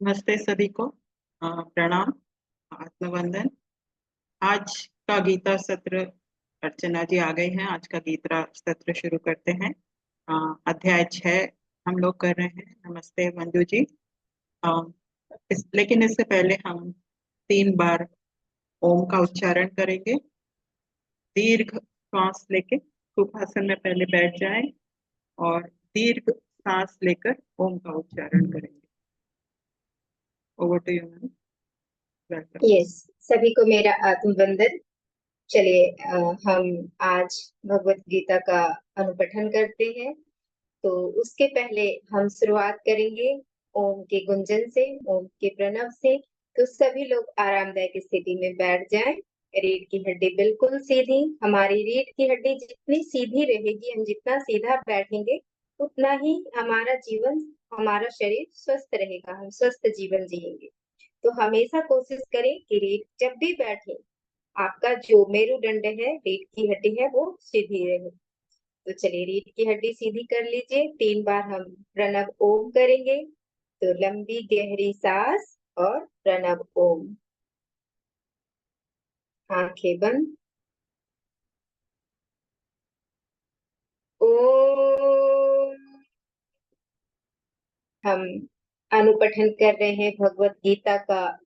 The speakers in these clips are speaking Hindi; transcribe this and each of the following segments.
नमस्ते सभी को। प्रणाम। आत्मवंदन। आज का गीता सत्र, अर्चना जी आ गए हैं। आज का गीता सत्र शुरू करते हैं। अध्याय 6 हम लोग कर रहे हैं। नमस्ते मंजू जी। अ, लेकिन इससे पहले हम 3 बार ओम का उच्चारण करेंगे। दीर्घ श्वास लेके सुखासन में पहले बैठ जाएं और दीर्घ सांस लेकर ओम का उच्चारण करेंगे। Over to you ma'am. Welcome. Yes, सभी को मेरा आत्मवंदन। चलिए हम आज भगवत गीता का अनुपठन करते हैं। तो उसके पहले हम शुरुआत करेंगे ओम के गुंजन से, ओम के प्रणव से। तो सभी लोग आरामदायक स्थिति में बैठ जाएं। रीढ़ की हड्डी बिल्कुल सीधी। हमारी रीढ़ की हड्डी जितनी सीधी रहेगी, हम जितना सीधा बैठेंगे, उतना ही हमारा जीवन, हमारा शरीर स्वस्थ रहेगा, हम स्वस्थ जीवन जिएंगे। तो हमेशा कोशिश करें कि रीढ़ जब भी बैठे, आपका जो मेरुदंड है, रीढ़ की हड्डी है, वो सीधी रहे। तो चलिए रीढ़ की हड्डी सीधी कर लीजिए। 3 बार हम प्रणव ओम करेंगे। तो लंबी गहरी सांस और प्रणव ओम। आंखें बंद। ओम। हम अनुपठन कर रहे हैं भगवत गीता का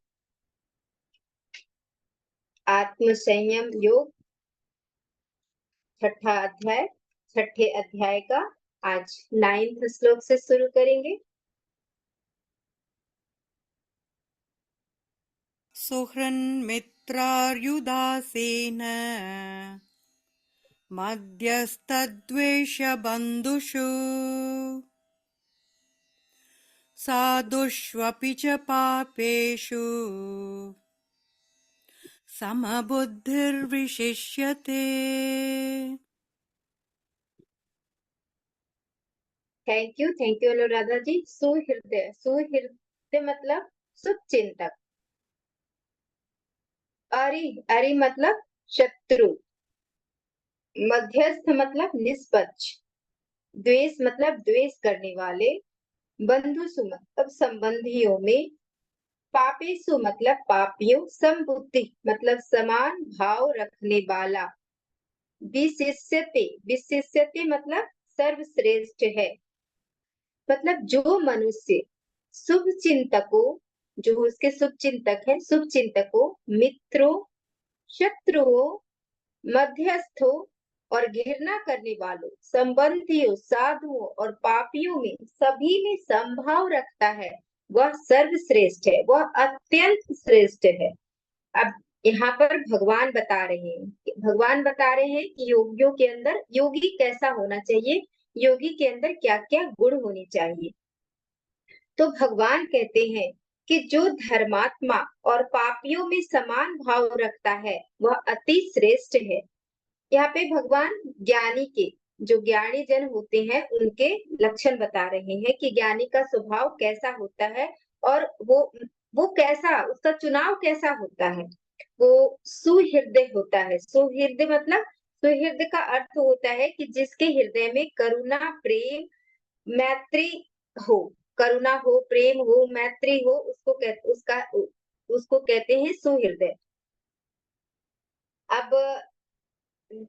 आत्म संयम योग, छठा अध्याय। छठे अध्याय का आज 9th श्लोक से शुरू करेंगे। सुहृन्मित्रार्युदासेन मध्यस्तद्वेषबन्धुषु साधुष्वपि च पापेषु समबुद्धिर्विशिष्यते। थैंक यू अनुराधा जी। सुहृदय, सुहृदय मतलब शुभ चिंतक। अरि, अरि मतलब शत्रु। मध्यस्थ मतलब निष्पक्ष। द्वेष मतलब द्वेष करने वाले। बंधुसु मतलब संबंधियों में। पापेसु मतलब पापियों। समबुद्धि मतलब समान भाव रखने वाला। विशिष्यते, विशिष्यते मतलब सर्वश्रेष्ठ है। मतलब जो मनुष्य शुभ चिंतकों, जो उसके शुभ चिंतक है, शुभ चिंतकों, मित्रों, शत्रुओं, मध्यस्थों और घृणा करने वालों, संबंधियों, साधुओं और पापियों में सभी में संभाव रखता है, वह सर्वश्रेष्ठ है, वह अत्यंत श्रेष्ठ है। अब यहाँ पर भगवान बता रहे हैं, भगवान बता रहे हैं कि योगियों के अंदर, योगी कैसा होना चाहिए, योगी के अंदर क्या क्या गुण होने चाहिए। तो भगवान कहते हैं कि जो धर्मात्मा और पापियों में समान भाव रखता है, वह अति श्रेष्ठ है। यहाँ पे भगवान ज्ञानी के, जो ज्ञानी जन होते हैं, उनके लक्षण बता रहे हैं कि ज्ञानी का स्वभाव कैसा होता है और वो कैसा, उसका चुनाव कैसा होता है। वो सुहृदय होता है। सुहृदय मतलब, सुहृदय का अर्थ होता है कि जिसके हृदय में करुणा, प्रेम, मैत्री हो। करुणा हो, प्रेम हो, मैत्री हो, उसको कहते हैं सुहृदय। अब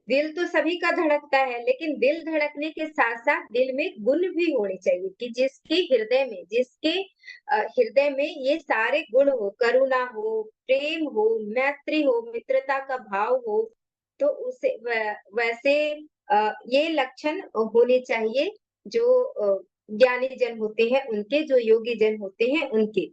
दिल तो सभी का धड़कता है, लेकिन दिल धड़कने के साथ साथ दिल में गुण भी होने चाहिए कि जिसके हृदय में, जिसके हृदय में ये सारे गुण हो, करुणा हो, प्रेम हो, मैत्री हो, मित्रता का भाव हो, तो उसे वैसे ये लक्षण होने चाहिए जो ज्ञानी जन होते हैं उनके, जो योगी जन होते हैं उनके।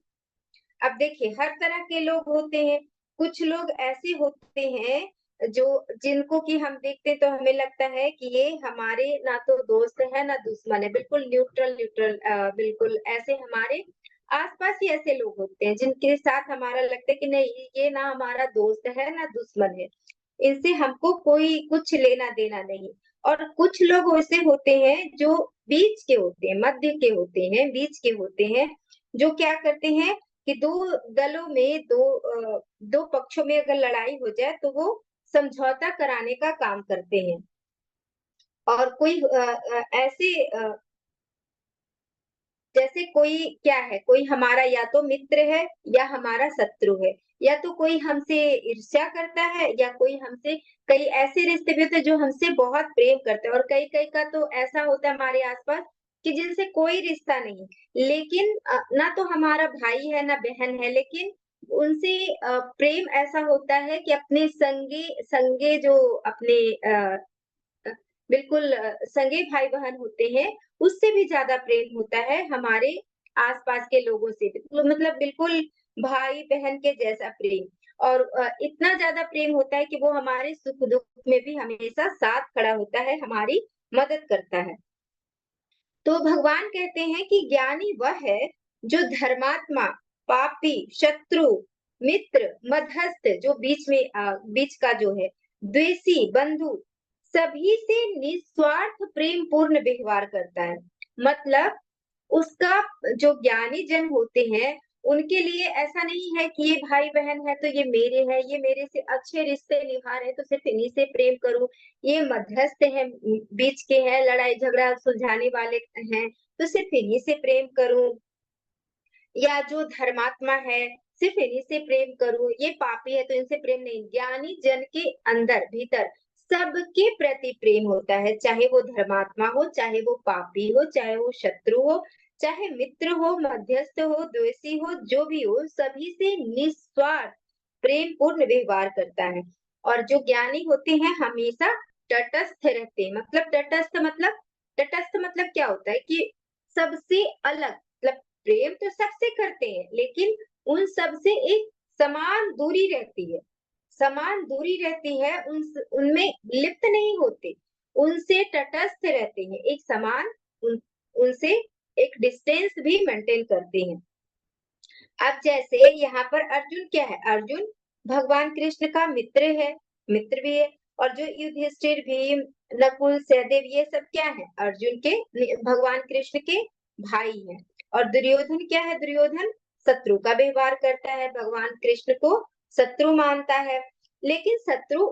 अब देखिए, हर तरह के लोग होते हैं। कुछ लोग ऐसे होते हैं जो, जिनको कि हम देखते तो हमें लगता है कि ये हमारे ना तो दोस्त है ना दुश्मन है, बिल्कुल न्यूट्रल न्यूट्रल, बिल्कुल ऐसे हमारे आसपास ही ऐसे लोग होते हैं जिनके साथ हमारा लगता है कि नहीं, ये ना हमारा दोस्त है ना दुश्मन है, इनसे हमको कोई कुछ लेना देना नहीं। और कुछ लोग ऐसे होते हैं जो बीच के होते हैं, मध्य के होते हैं, बीच के होते हैं, जो क्या करते हैं कि दो दलों में, दो पक्षों में अगर लड़ाई हो जाए तो वो समझौता कराने का काम करते हैं। और कोई ऐसे जैसे कोई क्या है, कोई हमारा या तो मित्र है या हमारा शत्रु है, या तो कोई हमसे ईर्ष्या करता है या कोई हमसे, कई ऐसे रिश्ते भी होते हैं जो हमसे बहुत प्रेम करते हैं, और कई कई का तो ऐसा होता है हमारे आसपास कि जिनसे कोई रिश्ता नहीं, लेकिन ना तो हमारा भाई है ना बहन है, लेकिन उनसे प्रेम ऐसा होता है कि अपने संगे संगे जो अपने अ, बिल्कुल सगे भाई-बहन होते हैं, उससे भी ज़्यादा प्रेम होता है हमारे आस-पास के लोगों से। मतलब बिल्कुल भाई-बहन के जैसा प्रेम, और इतना ज़्यादा प्रेम होता है कि वो हमारे सुख-दुःख में भी हमेशा साथ खड़ा होता है, हमारी मदद करता है। तो भगवान कहते हैं कि ज्ञानी वह है जो धर्मात्मा, पापी, शत्रु, मित्र, मध्यस्थ जो बीच का जो है, द्वेषी, बंधु, सभी से निस्वार्थ प्रेम पूर्ण व्यवहार करता है। मतलब उसका जो ज्ञानी जन होते हैं, उनके लिए ऐसा नहीं है कि ये भाई-बहन है तो ये मेरे हैं, ये मेरे से अच्छे रिश्ते निभा रहे हैं तो सिर्फ इन्हीं से प्रेम करूँ। ये मध्यस्थ हैं, बीच के हैं, लड़ाई-झगड़ा सुलझाने वाले हैं, तो सिर्फ इन्हीं से प्रेम करूँ। या जो धर्मात्मा है, सिर्फ इन्हीं से प्रेम करूँ, ये पापी है तो इनसे प्रेम नहीं। ज्ञानी जन के अंदर, भीतर सबके प्रति प्रेम होता है, चाहे वो धर्मात्मा हो, चाहे वो पापी हो, चाहे वो शत्रु हो, चाहे मित्र हो, मध्यस्थ हो, द्वेषी हो, जो भी हो, सभी से निस्वार्थ प्रेम पूर्ण व्यवहार करता है। और जो ज्ञानी होते हैं हमेशा तटस्थ रहते हैं। तटस्थ मतलब क्या होता है कि सबसे अलग, मतलब प्रेम तो सबसे करते हैं, लेकिन उन सब से एक समान दूरी रहती है। समान दूरी रहती है, उनमें लिप्त नहीं होते, उनसे तटस्थ रहते हैं, एक समान उनसे एक डिस्टेंस भी मेंटेन करते हैं। अब जैसे यहाँ पर अर्जुन क्या है, अर्जुन भगवान कृष्ण का मित्र भी है, और जो युधिष्ठिर, भीम, नकुल, सहदेव, ये सब क्या है, अर्जुन के, भगवान कृष्ण के भाई हैं। और दुर्योधन क्या है, दुर्योधन शत्रु का व्यवहार करता है, भगवान कृष्ण को शत्रु मानता है। लेकिन शत्रु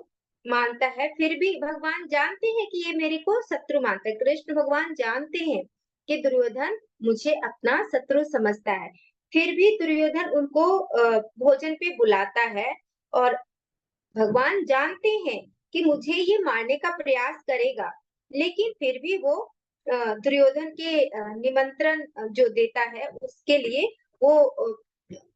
मानता है, फिर भी भगवान जानते हैं कि ये मेरे को शत्रु मानता है, कृष्ण भगवान जानते हैं कि दुर्योधन मुझे अपना शत्रु समझता है, फिर भी दुर्योधन उनको भोजन पे बुलाता है, और भगवान जानते हैं कि मुझे ये मारने का प्रयास करेगा, लेकिन फिर भी वो दुर्योधन के निमंत्रण जो देता है उसके लिए वो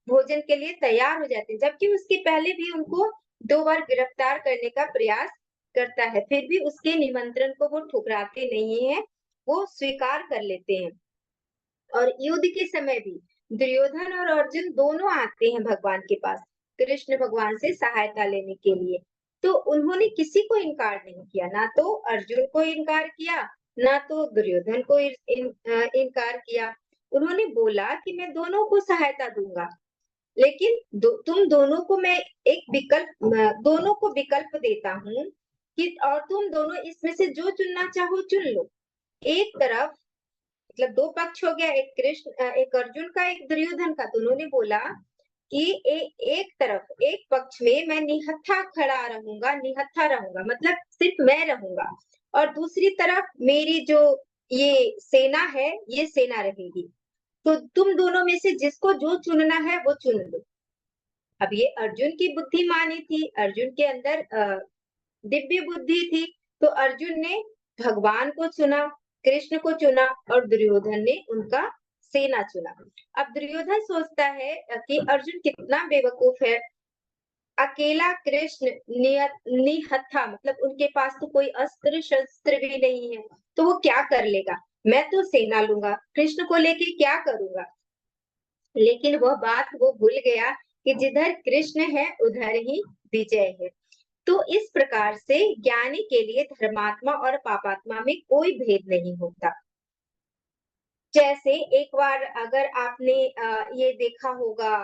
भोजन के लिए तैयार हो जाते हैं, जबकि उसके पहले भी उनको 2 बार गिरफ्तार करने का प्रयास करता है, फिर भी उसके निमंत्रण को वो ठुकराते नहीं है, वो स्वीकार कर लेते हैं। और युद्ध के समय भी दुर्योधन और अर्जुन दोनों आते हैं भगवान के पास, कृष्ण भगवान से सहायता लेने के लिए। तो उन्होंने किसी को इनकार नहीं किया, ना तो अर्जुन को इनकार किया, ना तो दुर्योधन को इनकार किया। उन्होंने बोला कि मैं दोनों को सहायता दूंगा, लेकिन तुम दोनों को मैं एक दोनों को विकल्प देता हूँ कि, और तुम दोनों इसमें से जो चुनना चाहो चुन लो। एक तरफ, मतलब 2 पक्ष हो गया, एक अर्जुन का, एक दुर्योधन का। तो उन्होंने बोला कि एक तरफ, एक पक्ष में मैं निहत्था रहूंगा, मतलब सिर्फ मैं रहूंगा, और दूसरी तरफ मेरी जो ये सेना है, ये सेना रहेगी। तो तुम दोनों में से जिसको जो चुनना है वो चुन लो। अब ये अर्जुन की बुद्धिमानी थी, अर्जुन के अंदर दिव्य बुद्धि थी, तो अर्जुन ने भगवान को चुना, कृष्ण को चुना, और दुर्योधन ने उनका सेना चुना। अब दुर्योधन सोचता है कि अर्जुन कितना बेवकूफ है, अकेला कृष्ण निहत्था, मतलब उनके पास तो कोई अस्त्र शस्त्र भी नहीं है, तो वो क्या कर लेगा, मैं तो सेना लूंगा, कृष्ण को लेके क्या करूंगा। लेकिन वह बात वो भूल गया कि जिधर कृष्ण है उधर ही विजय है। तो इस प्रकार से ज्ञानी के लिए धर्मात्मा और पापात्मा में कोई भेद नहीं होता। जैसे एक बार अगर आपने ये देखा होगा,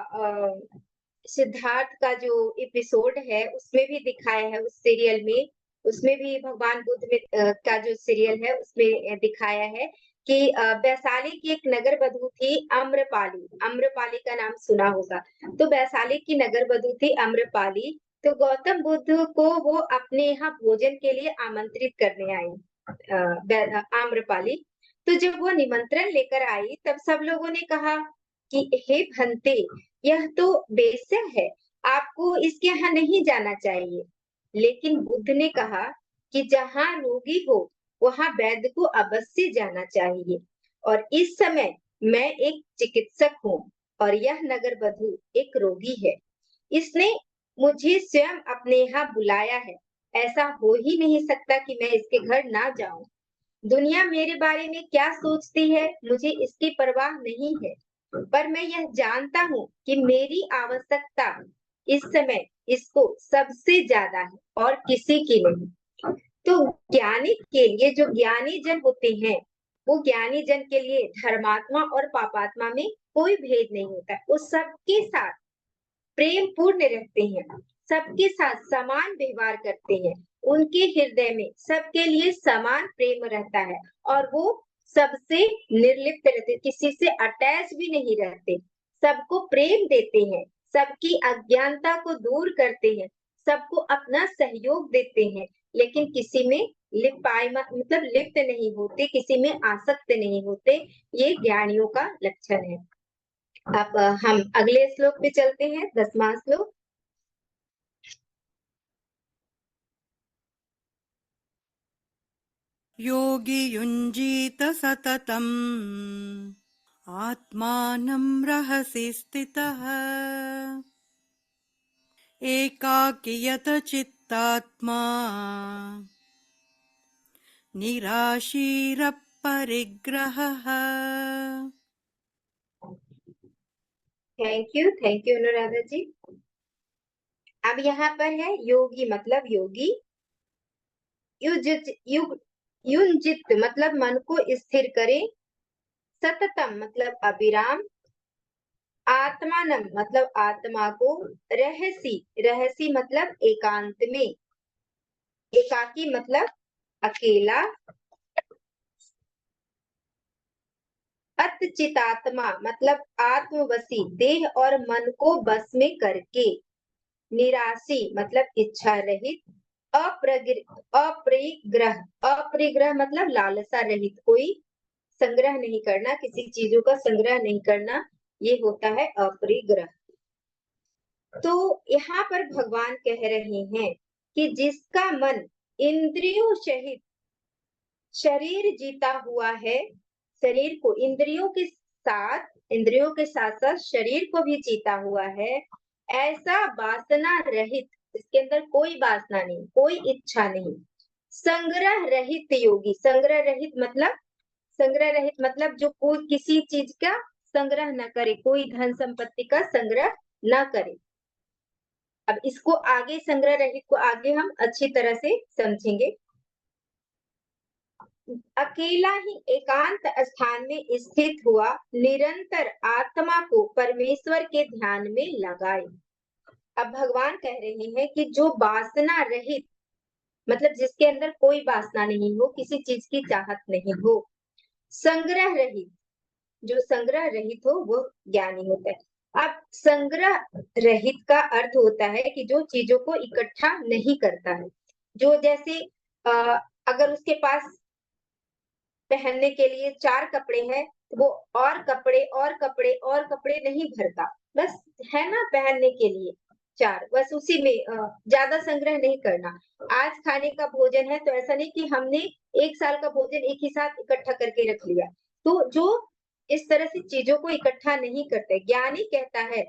सिद्धार्थ का जो एपिसोड है उसमें भी दिखाया है, उस सीरियल में, उसमें भी भगवान बुद्ध में का जो सीरियल है उसमें दिखाया है कि वैशाली की एक नगर वधु थी आम्रपाली। आम्रपाली का नाम सुना होगा। तो वैशाली की नगर वधु थी आम्रपाली। तो गौतम बुद्ध को वो अपने यहाँ भोजन के लिए आमंत्रित करने आई, आम्रपाली। तो जब वो निमंत्रण लेकर आई तब सब लोगों ने कहा कि हे भंते, यह तो बेश्या है, आपको इसके यहाँ नहीं जाना चाहिए। लेकिन बुद्ध ने कहा कि जहाँ रोगी हो वहाँ वैद्य को अवश्य जाना चाहिए, और इस समय मैं एक चिकित्सक हूँ और यह नगर वधु एक रोगी है। इसने मुझे स्वयं अपने यहाँ बुलाया है, ऐसा हो ही नहीं सकता कि मैं इसके घर ना जाऊं। दुनिया मेरे बारे में क्या सोचती है मुझे इसकी परवाह नहीं है, पर मैं यह जानता हूँ कि मेरी आवश्यकता इस समय इसको सबसे ज्यादा है और किसी की नहीं। तो ज्ञानी के लिए, जो ज्ञानी जन होते हैं, वो ज्ञानी जन के लिए धर्मात्मा और पापात्मा में कोई भेद नहीं होता, वो सबके साथ प्रेम पूर्ण रहते हैं, सबके साथ समान व्यवहार करते हैं, उनके हृदय में सबके लिए समान प्रेम रहता है और वो सबसे निर्लिप्त रहते, किसी से अटैच भी नहीं रहते, सबको प्रेम देते हैं, सबकी अज्ञानता को दूर करते हैं, सबको अपना सहयोग देते हैं, लेकिन किसी में मतलब लिप्त नहीं होते, किसी में आसक्त नहीं होते। ये ज्ञानियों का लक्षण है। अब हम अगले श्लोक पे चलते हैं, 10वां श्लोक। योगी युञ्जीत सततम् आत्मानं रहसि स्थितः एकाकियत चित्तात्मा निराशीरपरिग्रहः। थैंक यू अनुराधा जी। अब यहाँ पर है योगी मतलब योगी, युजित युंजित मतलब मन को स्थिर करे, सततम मतलब अविराम, आत्मानम मतलब आत्मा को, रहसी रहसी मतलब एकांत में, एकाकी मतलब अकेला, अतचितात्मा मतलब आत्मवशी देह और मन को बस में करके, निराशी मतलब इच्छा रहित, अपरिग्रह अपरिग्रह मतलब लालसा रहित, कोई संग्रह नहीं करना, किसी चीजों का संग्रह नहीं करना, ये होता है अपरिग्रह। तो यहाँ पर भगवान कह रहे हैं कि जिसका मन इंद्रियों सहित शरीर जीता हुआ है, शरीर को इंद्रियों के साथ साथ शरीर को भी जीता हुआ है, ऐसा वासना रहित, इसके अंदर कोई वासना नहीं, कोई इच्छा नहीं, संग्रह रहित योगी, संग्रह रहित मतलब जो कोई किसी चीज का संग्रह न करे, कोई धन संपत्ति का संग्रह न करे। अब इसको आगे, संग्रह रहित को आगे हम अच्छी तरह से समझेंगे। अकेला ही एकांत स्थान में स्थित हुआ निरंतर आत्मा को परमेश्वर के ध्यान में लगाए। अब भगवान कह रहे हैं कि जो वासना रहित मतलब जिसके अंदर कोई वासना नहीं हो, किसी चीज की चाहत नहीं हो, संग्रह रहित, जो संग्रह रहित हो वो ज्ञानी होता है। अब संग्रह रहित का अर्थ होता है कि जो चीजों को इकट्ठा नहीं करता है, जो जैसे अगर उसके पास पहनने के लिए 4 कपड़े हैं तो वो और कपड़े नहीं भरता, बस है ना पहनने के लिए 4, बस उसी में ज्यादा संग्रह नहीं करना। आज खाने का भोजन है तो ऐसा नहीं कि हमने 1 साल का भोजन एक ही साथ इकट्ठा करके रख लिया, तो जो इस तरह से चीजों को इकट्ठा नहीं करते। ज्ञानी कहता है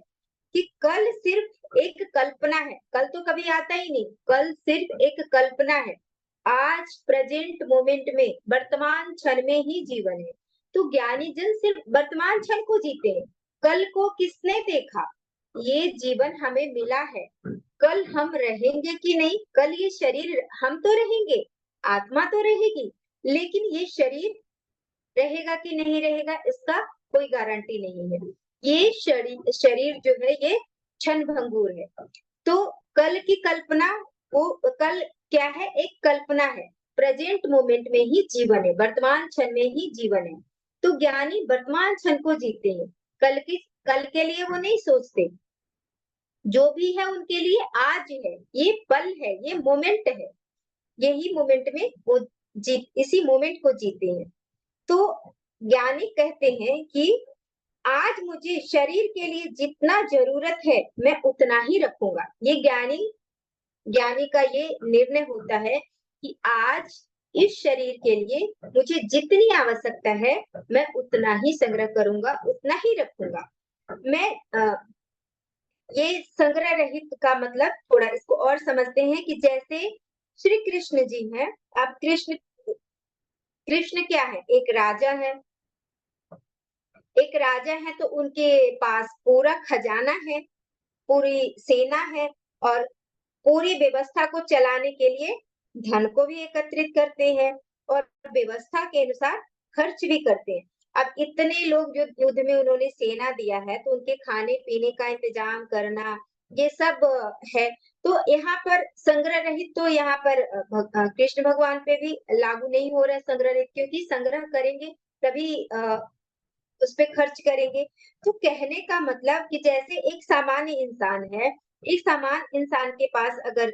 कि कल सिर्फ एक कल्पना है, कल तो कभी आता ही नहीं, कल सिर्फ एक कल्पना है, आज प्रेजेंट मोमेंट में वर्तमान क्षण में ही जीवन है। तो ज्ञानी जन सिर्फ वर्तमान क्षण को जीते हैं, कल को किसने देखा, ये जीवन हमें मिला है, कल हम रहेंगे कि नहीं, कल ये शरीर, हम तो रहेंगे, आत्मा तो रहेगी, लेकिन ये शरीर रहेगा कि नहीं रहेगा इसका कोई गारंटी नहीं है। ये शरीर जो है ये क्षण भंगुर है। तो कल की कल्पना, वो कल क्या है, एक कल्पना है, प्रेजेंट मोमेंट में ही जीवन है, वर्तमान क्षण में ही जीवन है। तो ज्ञानी वर्तमान क्षण को जीते हैं, कल के लिए वो नहीं सोचते, जो भी है उनके लिए आज है, ये पल है, ये मोमेंट है, यही मोमेंट में वो इसी मोमेंट को जीते हैं। तो ज्ञानी कहते हैं कि आज मुझे शरीर के लिए जितना जरूरत है मैं उतना ही रखूंगा। ये ज्ञानी का ये निर्णय होता है कि आज इस शरीर के लिए मुझे जितनी आवश्यकता है मैं उतना ही संग्रह करूंगा, उतना ही रखूंगा। मैं ये संग्रह रहित का मतलब थोड़ा इसको और समझते हैं कि जैसे श्री कृष्ण जी हैं। अब कृष्ण क्या है? एक राजा है। एक राजा है तो उनके पास पूरा खजाना है, पूरी सेना है और पूरी व्यवस्था को चलाने के लिए धन को भी एकत्रित करते हैं और व्यवस्था के अनुसार खर्च भी करते हैं। अब इतने लोग जो युद्ध में उन्होंने सेना दिया है तो उनके खाने पीने का इंतजाम करना ये सब है। तो यहाँ पर संग्रह रहित तो यहाँ पर कृष्ण भगवान पे भी लागू नहीं हो रहा है संग्रह रहित, क्योंकि संग्रह करेंगे तभी उस पे खर्च करेंगे। तो कहने का मतलब कि जैसे एक सामान्य इंसान है, एक सामान्य इंसान के पास अगर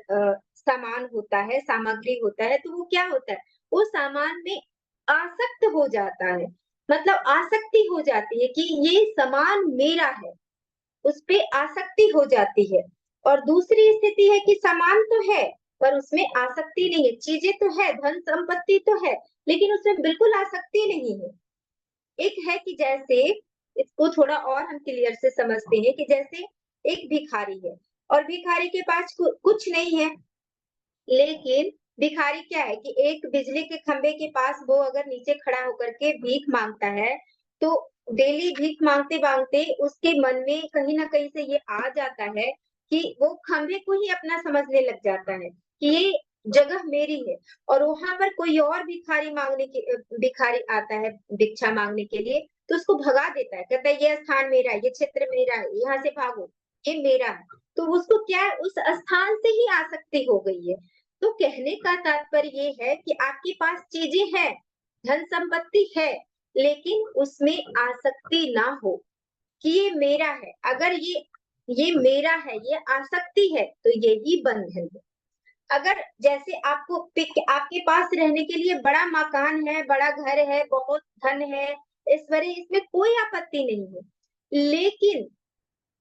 सामान होता है, सामग्री होता है तो वो क्या होता है? वो सामान में आसक्त हो जाता है, मतलब आसक्ति हो जाती है कि ये सामान मेरा है, उस पे आसक्ति हो जाती है। और दूसरी स्थिति है कि सामान तो है पर उसमें आसक्ति नहीं है, चीजें तो है, धन संपत्ति तो है, लेकिन उसमें बिल्कुल आसक्ति नहीं है। एक है कि जैसे इसको थोड़ा और हम क्लियर से समझते हैं कि जैसे एक भिखारी है और भिखारी के पास कुछ नहीं है, लेकिन भिखारी क्या है कि एक बिजली के खंबे के पास वो अगर नीचे खड़ा होकर के भीख मांगता है तो डेली भीख मांगते मांगते उसके मन में कहीं ना कहीं से ये आ जाता है कि वो खंबे को ही अपना समझने लग जाता है कि ये जगह मेरी है। और वहां पर कोई और भिखारी आता है भिक्षा मांगने के लिए तो उसको भगा देता है, कहता है ये स्थान मेरा है, ये क्षेत्र मेरा है, यहाँ से भागो, ये मेरा है। तो उसको क्या है, उस स्थान से ही आसक्ति हो गई है। तो कहने का तात्पर्य ये है कि आपके पास चीजें हैं, धन संपत्ति है, लेकिन उसमें आसक्ति ना हो कि ये मेरा है। अगर ये मेरा है, ये आसक्ति है तो यही बंधन है। अगर जैसे आपके पास रहने के लिए बड़ा मकान है, बड़ा घर है, बहुत धन है, ऐश्वर्य, इसमें कोई आपत्ति नहीं है, लेकिन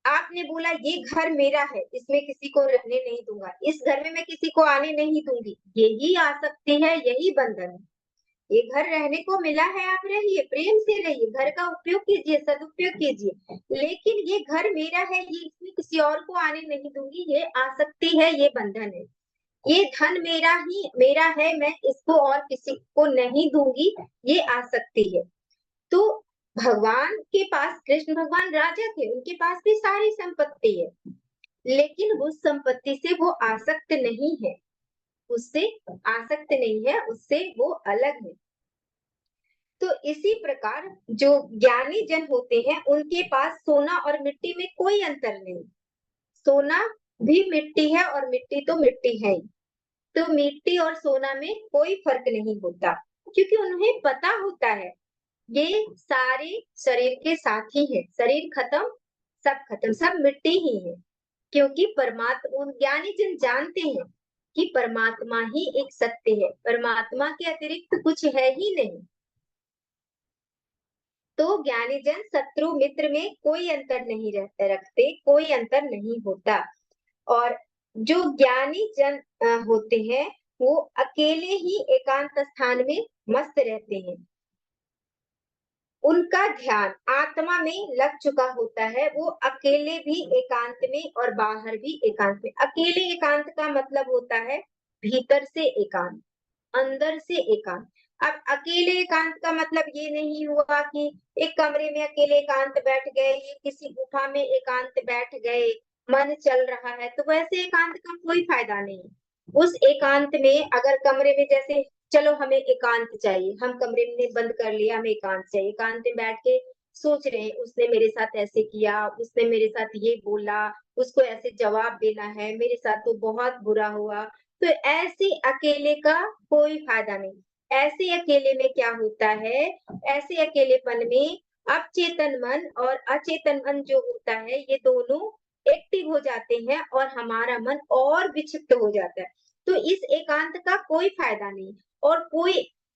आपने बोला ये घर मेरा है, इसमें किसी को रहने नहीं दूंगा, इस घर में मैं किसी को आने नहीं दूंगी, यही आसक्ति है, यही बंधन है। ये घर रहने को मिला है, आप रहिए, प्रेम से रहिए, घर का उपयोग कीजिए, सदुपयोग कीजिए, लेकिन ये घर मेरा है, ये इसमें किसी और को आने नहीं दूंगी, ये आसक्ति है, ये बंधन है। ये धन मेरा है, मैं इसको और किसी को नहीं दूंगी, ये आसक्ति है। तो भगवान के पास, कृष्ण भगवान राजा थे, उनके पास भी सारी संपत्ति है, लेकिन उस संपत्ति से वो आसक्त नहीं है, उससे आसक्त नहीं है, उससे वो अलग है। तो इसी प्रकार जो ज्ञानी जन होते हैं उनके पास सोना और मिट्टी में कोई अंतर नहीं। सोना भी मिट्टी है और मिट्टी तो मिट्टी है ही। तो मिट्टी और सोना में कोई फर्क नहीं होता, क्योंकि उन्हें पता होता है ये सारे शरीर के साथी है, शरीर खत्म, सब खत्म, सब मिट्टी ही है। क्योंकि परमात्मा, ज्ञानी जन जानते हैं कि परमात्मा ही एक सत्य है, परमात्मा के अतिरिक्त कुछ है ही नहीं। तो ज्ञानी जन शत्रु मित्र में कोई अंतर नहीं रखते, कोई अंतर नहीं होता। और जो ज्ञानी जन होते हैं वो अकेले ही एकांत स्थान में मस्त रहते हैं, उनका ध्यान आत्मा में लग चुका होता है, वो अकेले भी एकांत में और बाहर भी एकांत में। अकेले एकांत का मतलब होता है भीतर से एकांत, अंदर से एकांत। अब अकेले एकांत का मतलब ये नहीं हुआ कि एक कमरे में अकेले एकांत बैठ गए, किसी गुफा में एकांत बैठ गए, मन चल रहा है, तो वैसे एकांत का कोई फायदा नहीं। उस एकांत में अगर कमरे में जैसे चलो हमें एकांत चाहिए, हम कमरे में बंद कर लिया, हमें एकांत चाहिए, एकांत में बैठ के सोच रहे हैं उसने मेरे साथ ऐसे किया, उसने मेरे साथ ये बोला, उसको ऐसे जवाब देना है, मेरे साथ तो बहुत बुरा हुआ। तो ऐसे अकेले का कोई फायदा नहीं। ऐसे अकेले में क्या होता है, ऐसे अकेलेपन में अवचेतन मन और अचेतन मन जो होता है ये दोनों एक्टिव हो जाते हैं और हमारा मन और विक्षिप्त हो जाता है। तो इस एकांत का कोई फायदा नहीं। और कोई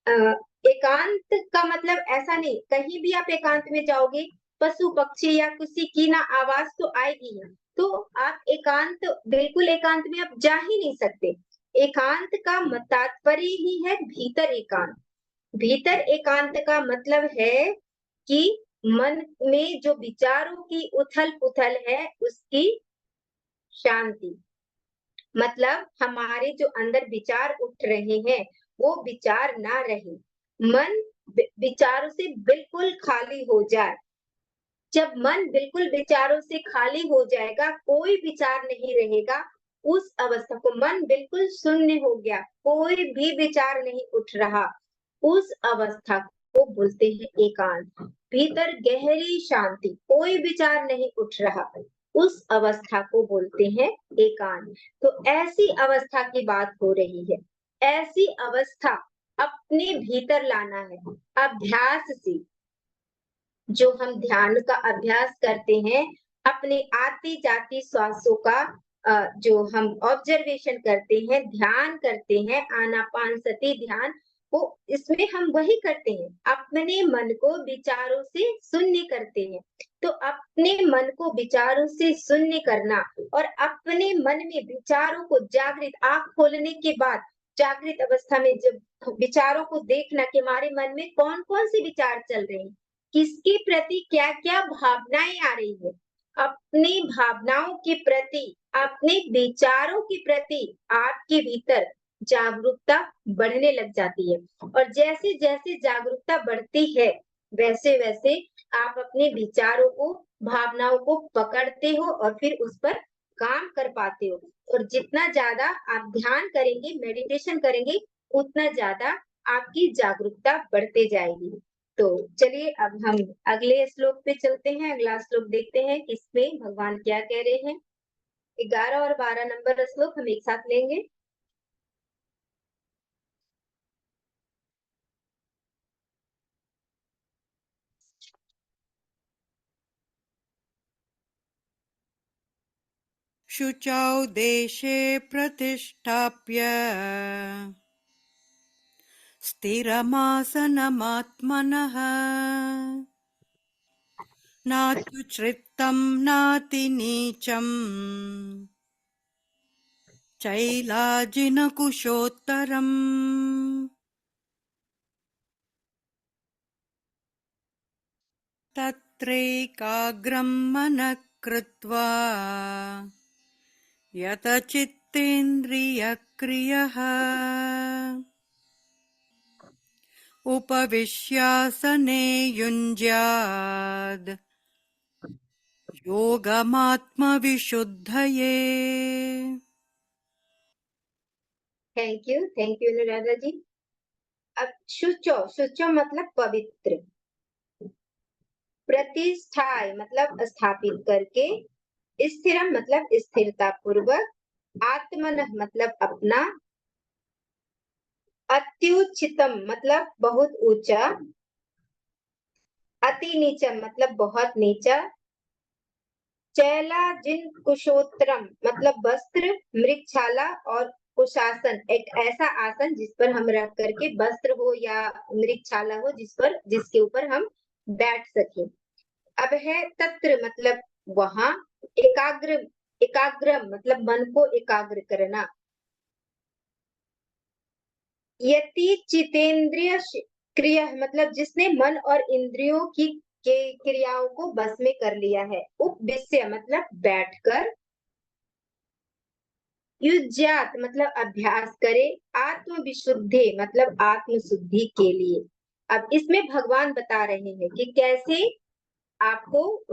एकांत का मतलब ऐसा नहीं, कहीं भी आप एकांत में जाओगे, पशु पक्षी या किसी की ना आवाज तो आएगी ही, तो आप एकांत, बिल्कुल एकांत में आप जा ही नहीं सकते। एकांत का तात्पर्य ही है भीतर एकांत। भीतर एकांत का मतलब है कि मन में जो विचारों की उथल पुथल है उसकी शांति। मतलब हमारे जो अंदर विचार उठ रहे हैं वो विचार ना रहे, मन विचारों से बिल्कुल खाली हो जाए। जब मन बिल्कुल विचारों से खाली हो जाएगा, कोई विचार नहीं रहेगा, उस अवस्था को, मन बिल्कुल शून्य हो गया, कोई भी विचार नहीं उठ रहा, उस अवस्था को बोलते हैं एकांत। भीतर गहरी शांति, कोई विचार नहीं उठ रहा, उस अवस्था को बोलते हैं एकांत। तो ऐसी अवस्था की बात हो रही है। ऐसी अवस्था अपने भीतर लाना है अभ्यास से। जो हम ध्यान का अभ्यास करते हैं, अपने आती जाती श्वासों का जो हम ऑब्जर्वेशन करते हैं, ध्यान करते हैं, आनापानसती ध्यान, वो इसमें हम वही करते हैं, अपने मन को विचारों से शून्य करते हैं। तो अपने मन को विचारों से शून्य करना और अपने मन में विचारों को जागृत, आंख खोलने के बाद जागृत अवस्था में जब विचारों को देखना कि हमारे मन में कौन कौन से विचार चल रहे हैं, किसके प्रति क्या क्या भावनाएं आ रही है, अपनी भावनाओं के प्रति, अपने विचारों के प्रति आपके भीतर जागरूकता बढ़ने लग जाती है। और जैसे जैसे जागरूकता बढ़ती है, वैसे वैसे आप अपने विचारों को, भावनाओं को पकड़ते हो और फिर उस पर काम कर पाते हो। और जितना ज्यादा आप ध्यान करेंगे, मेडिटेशन करेंगे, उतना ज्यादा आपकी जागरूकता बढ़ते जाएगी। तो चलिए अब हम अगले श्लोक पे चलते हैं। अगला श्लोक देखते हैं कि इसमें भगवान क्या कह रहे हैं। 11 और 12 नंबर श्लोक हम एक साथ लेंगे। शुचौ देशे प्रतिष्ठाप्य स्थिरमासनमात्मनः नात्युच्छ्रितं नातिनीचं चैलाजिनकुशोत्तरम्। तत्रैकाग्रं मनः कृत्वा यतचित्तेन्द्रियक्रियः उपविश्यासने युञ्ज्याद् योगमात्मविशुद्धये। थैंक यू अनुराधा जी। अब शुचो, शुचो मतलब पवित्र, प्रतिष्ठाय मतलब स्थापित करके, स्थिरम मतलब स्थिरता पूर्वक, आत्मन मतलब अपना, अत्युच्चितम मतलब बहुत ऊंचा, अति नीचम मतलब बहुत नीचा, चैला जिन कुशोत्तरम मतलब वस्त्र, मृगशाला और कुशासन एक ऐसा आसन जिस पर हम रख करके, वस्त्र हो या मृगशाला हो जिसके ऊपर हम बैठ सके। अब है तत्र मतलब वहां, एकाग्र, एकाग्र मतलब मन को एकाग्र करना, यति चितेंद्रिय क्रिया मतलब जिसने मन और इंद्रियों की के क्रियाओं को बस में कर लिया है। उपविश्य मतलब बैठकर, युज्यात मतलब अभ्यास करे, आत्मविशुद्धि मतलब आत्मशुद्धि के लिए। अब इसमें भगवान बता रहे हैं कि कैसे आपको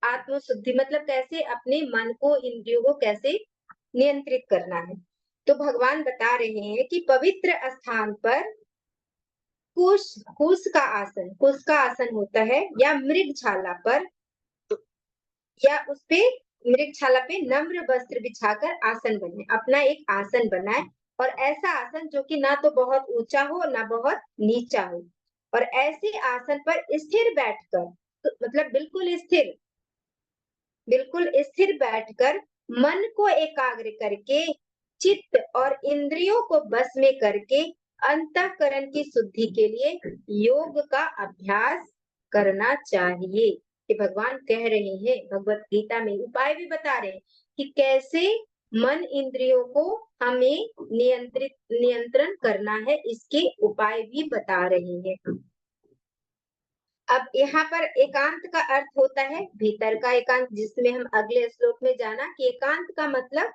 आत्मशुद्धि मतलब कैसे अपने मन को, इंद्रियों को कैसे नियंत्रित करना है। तो भगवान बता रहे हैं कि पवित्र स्थान पर कुश, कुश का आसन होता है, या मृगशाला पर, या उसपे मृगशाला पे नम्र वस्त्र बिछाकर आसन बने, अपना एक आसन बनाए, और ऐसा आसन जो कि ना तो बहुत ऊंचा हो ना बहुत नीचा हो, और ऐसे आसन पर स्थिर बैठकर, तो मतलब बिल्कुल स्थिर बैठकर मन को एकाग्र करके, चित्त और इंद्रियों को बस में करके अंतःकरण की शुद्धि के लिए योग का अभ्यास करना चाहिए। ये भगवान कह रहे हैं, भगवत गीता में उपाय भी बता रहे हैं कि कैसे मन इंद्रियों को हमें नियंत्रण करना है, इसके उपाय भी बता रहे हैं। अब यहाँ पर एकांत का अर्थ होता है भीतर का एकांत, जिसमें हम अगले श्लोक में जाना कि एकांत का मतलब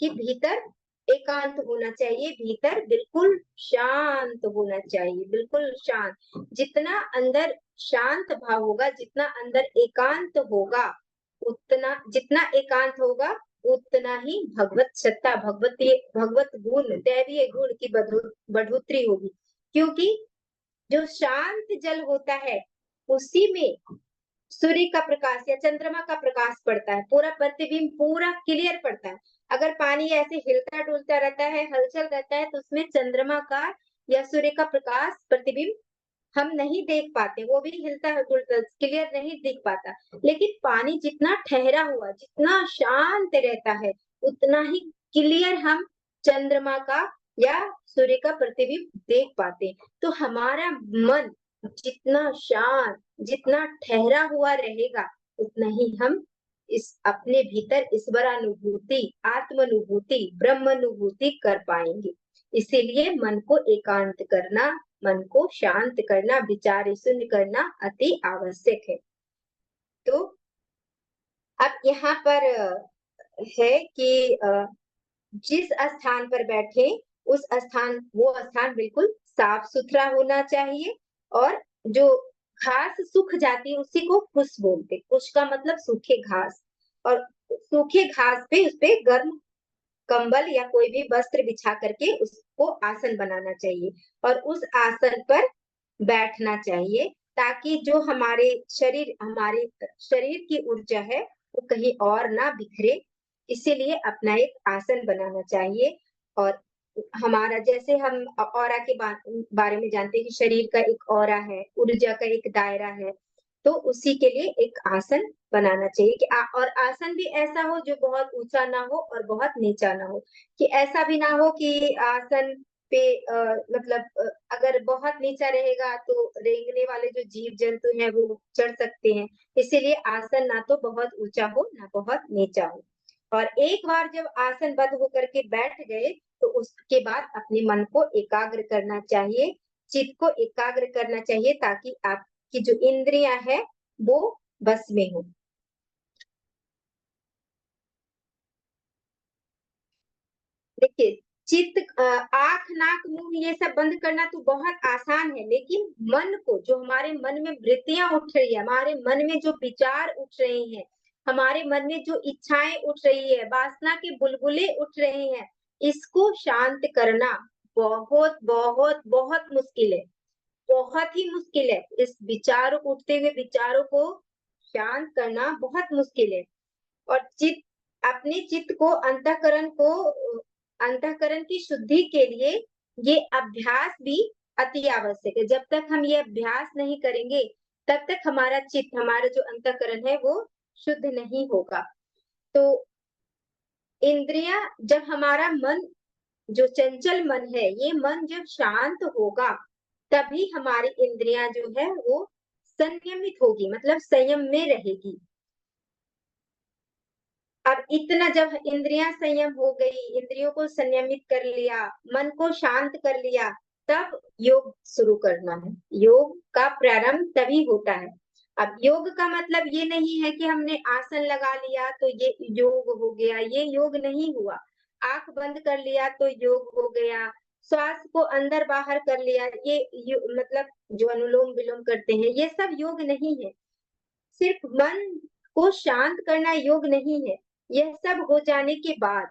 कि भीतर एकांत होना चाहिए, भीतर बिल्कुल शांत होना चाहिए, बिल्कुल शांत। जितना अंदर शांत भाव होगा, जितना अंदर एकांत होगा, उतना जितना एकांत होगा उतना ही भगवत सत्ता, भगवत गुण, दैवीय गुण की बढ़ोतरी होगी। क्योंकि जो शांत जल होता है उसी में सूर्य का प्रकाश या चंद्रमा का प्रकाश पड़ता है, पूरा प्रतिबिंब पूरा क्लियर पड़ता है। अगर पानी ऐसे हिलता डुलता रहता है, हलचल रहता है, तो उसमें चंद्रमा का या सूर्य का प्रकाश प्रतिबिंब हम नहीं देख पाते, वो भी हिलता डुलता क्लियर नहीं दिख पाता। लेकिन पानी जितना ठहरा हुआ, जितना शांत रहता है, उतना ही क्लियर हम चंद्रमा का या सूर्य का प्रतिबिंब देख पाते। तो हमारा मन जितना शांत, जितना ठहरा हुआ रहेगा, उतना ही हम इस अपने भीतर ईश्वरानुभूति, आत्मानुभूति, ब्रह्मानुभूति कर पाएंगे। इसीलिए मन को एकांत करना, मन को शांत करना, विचार शून्य करना अति आवश्यक है। तो अब यहाँ पर है कि जिस स्थान पर बैठे वो स्थान बिल्कुल साफ सुथरा होना चाहिए। और जो घास सूख जाती है उसी को कुश बोलते, कुश का मतलब सूखे घास। और सूखे घास पे उस पे गर्म कंबल या कोई भी वस्त्र बिछा करके उसको आसन बनाना चाहिए और उस आसन पर बैठना चाहिए, ताकि जो हमारे शरीर की ऊर्जा है वो कहीं और ना बिखरे। इसीलिए अपना एक आसन बनाना चाहिए। और हमारा जैसे हम ऑरा के बारे में जानते हैं कि शरीर का एक ऑरा है, ऊर्जा का एक दायरा है, तो उसी के लिए एक आसन बनाना चाहिए कि और आसन भी ऐसा हो जो बहुत ऊंचा ना हो और बहुत नीचा ना हो। कि ऐसा भी ना हो कि आसन पे मतलब अगर बहुत नीचा रहेगा तो रेंगने वाले जो जीव जंतु हैं वो चढ़ सकते हैं। इसीलिए आसन ना तो बहुत ऊंचा हो ना बहुत नीचा हो। और एक बार जब आसन बद्ध होकर के बैठ गए तो उसके बाद अपने मन को एकाग्र करना चाहिए, चित्त को एकाग्र करना चाहिए, ताकि आपकी जो इंद्रियां है वो बस में हो। देखिए, चित्त, आंख, नाक, मुंह ये सब बंद करना तो बहुत आसान है, लेकिन मन को, जो हमारे मन में वृत्तियां उठ रही है, हमारे मन में जो विचार उठ रहे हैं, हमारे मन में जो इच्छाएं उठ रही है, वासना के बुलबुले उठ रहे हैं, इसको शांत करना बहुत बहुत बहुत मुश्किल है, बहुत ही मुश्किल है। इस विचारों उठते हुए विचारों को शांत करना बहुत मुश्किल है। और अपने चित्त को, अंतःकरण की शुद्धि के लिए ये अभ्यास भी अति आवश्यक है। जब तक हम ये अभ्यास नहीं करेंगे तब तक हमारा चित्त, हमारा जो अंतःकरण है वो शुद्ध नहीं होगा। तो इंद्रियां, जब हमारा मन, जो चंचल मन है, ये मन जब शांत होगा तभी हमारी इंद्रियां जो है वो संयमित होगी, मतलब संयम में रहेगी। अब इतना जब इंद्रियां संयम हो गई, इंद्रियों को संयमित कर लिया, मन को शांत कर लिया, तब योग शुरू करना है। योग का प्रारंभ तभी होता है। अब योग का मतलब ये नहीं है कि हमने आसन लगा लिया तो ये योग हो गया, ये योग नहीं हुआ। आंख बंद कर लिया तो योग हो गया, श्वास को अंदर बाहर कर लिया, ये मतलब जो अनुलोम विलोम करते हैं, ये सब योग नहीं है। सिर्फ मन को शांत करना योग नहीं है। यह सब हो जाने के बाद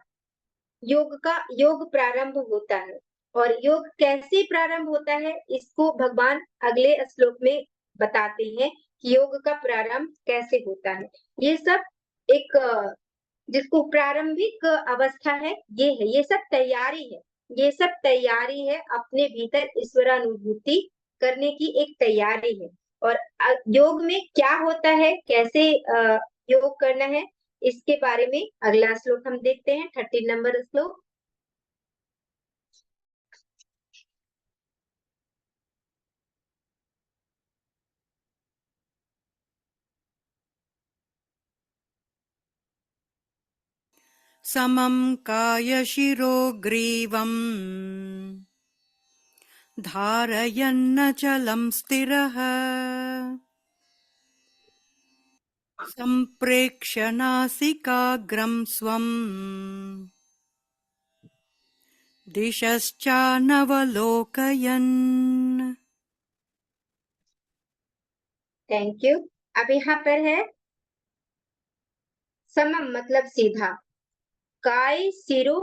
योग प्रारंभ होता है। और योग कैसे प्रारंभ होता है इसको भगवान अगले श्लोक में बताते हैं कि योग का प्रारंभ कैसे होता है। ये सब एक जिसको प्रारंभिक अवस्था है, ये सब तैयारी है, ये सब तैयारी है, अपने भीतर ईश्वरानुभूति करने की एक तैयारी है। और योग में क्या होता है, कैसे योग करना है, इसके बारे में अगला श्लोक हम देखते हैं, 13 नंबर श्लोक। समं कायशिरो ग्रीवम् धारयन्नचलं स्थिरः सम्प्रेक्ष्य नासिकाग्रं स्वम् दिशश्चानवलोकयन्। Thank you. अब यहाँ पर है समम मतलब सीधा, काय सिरो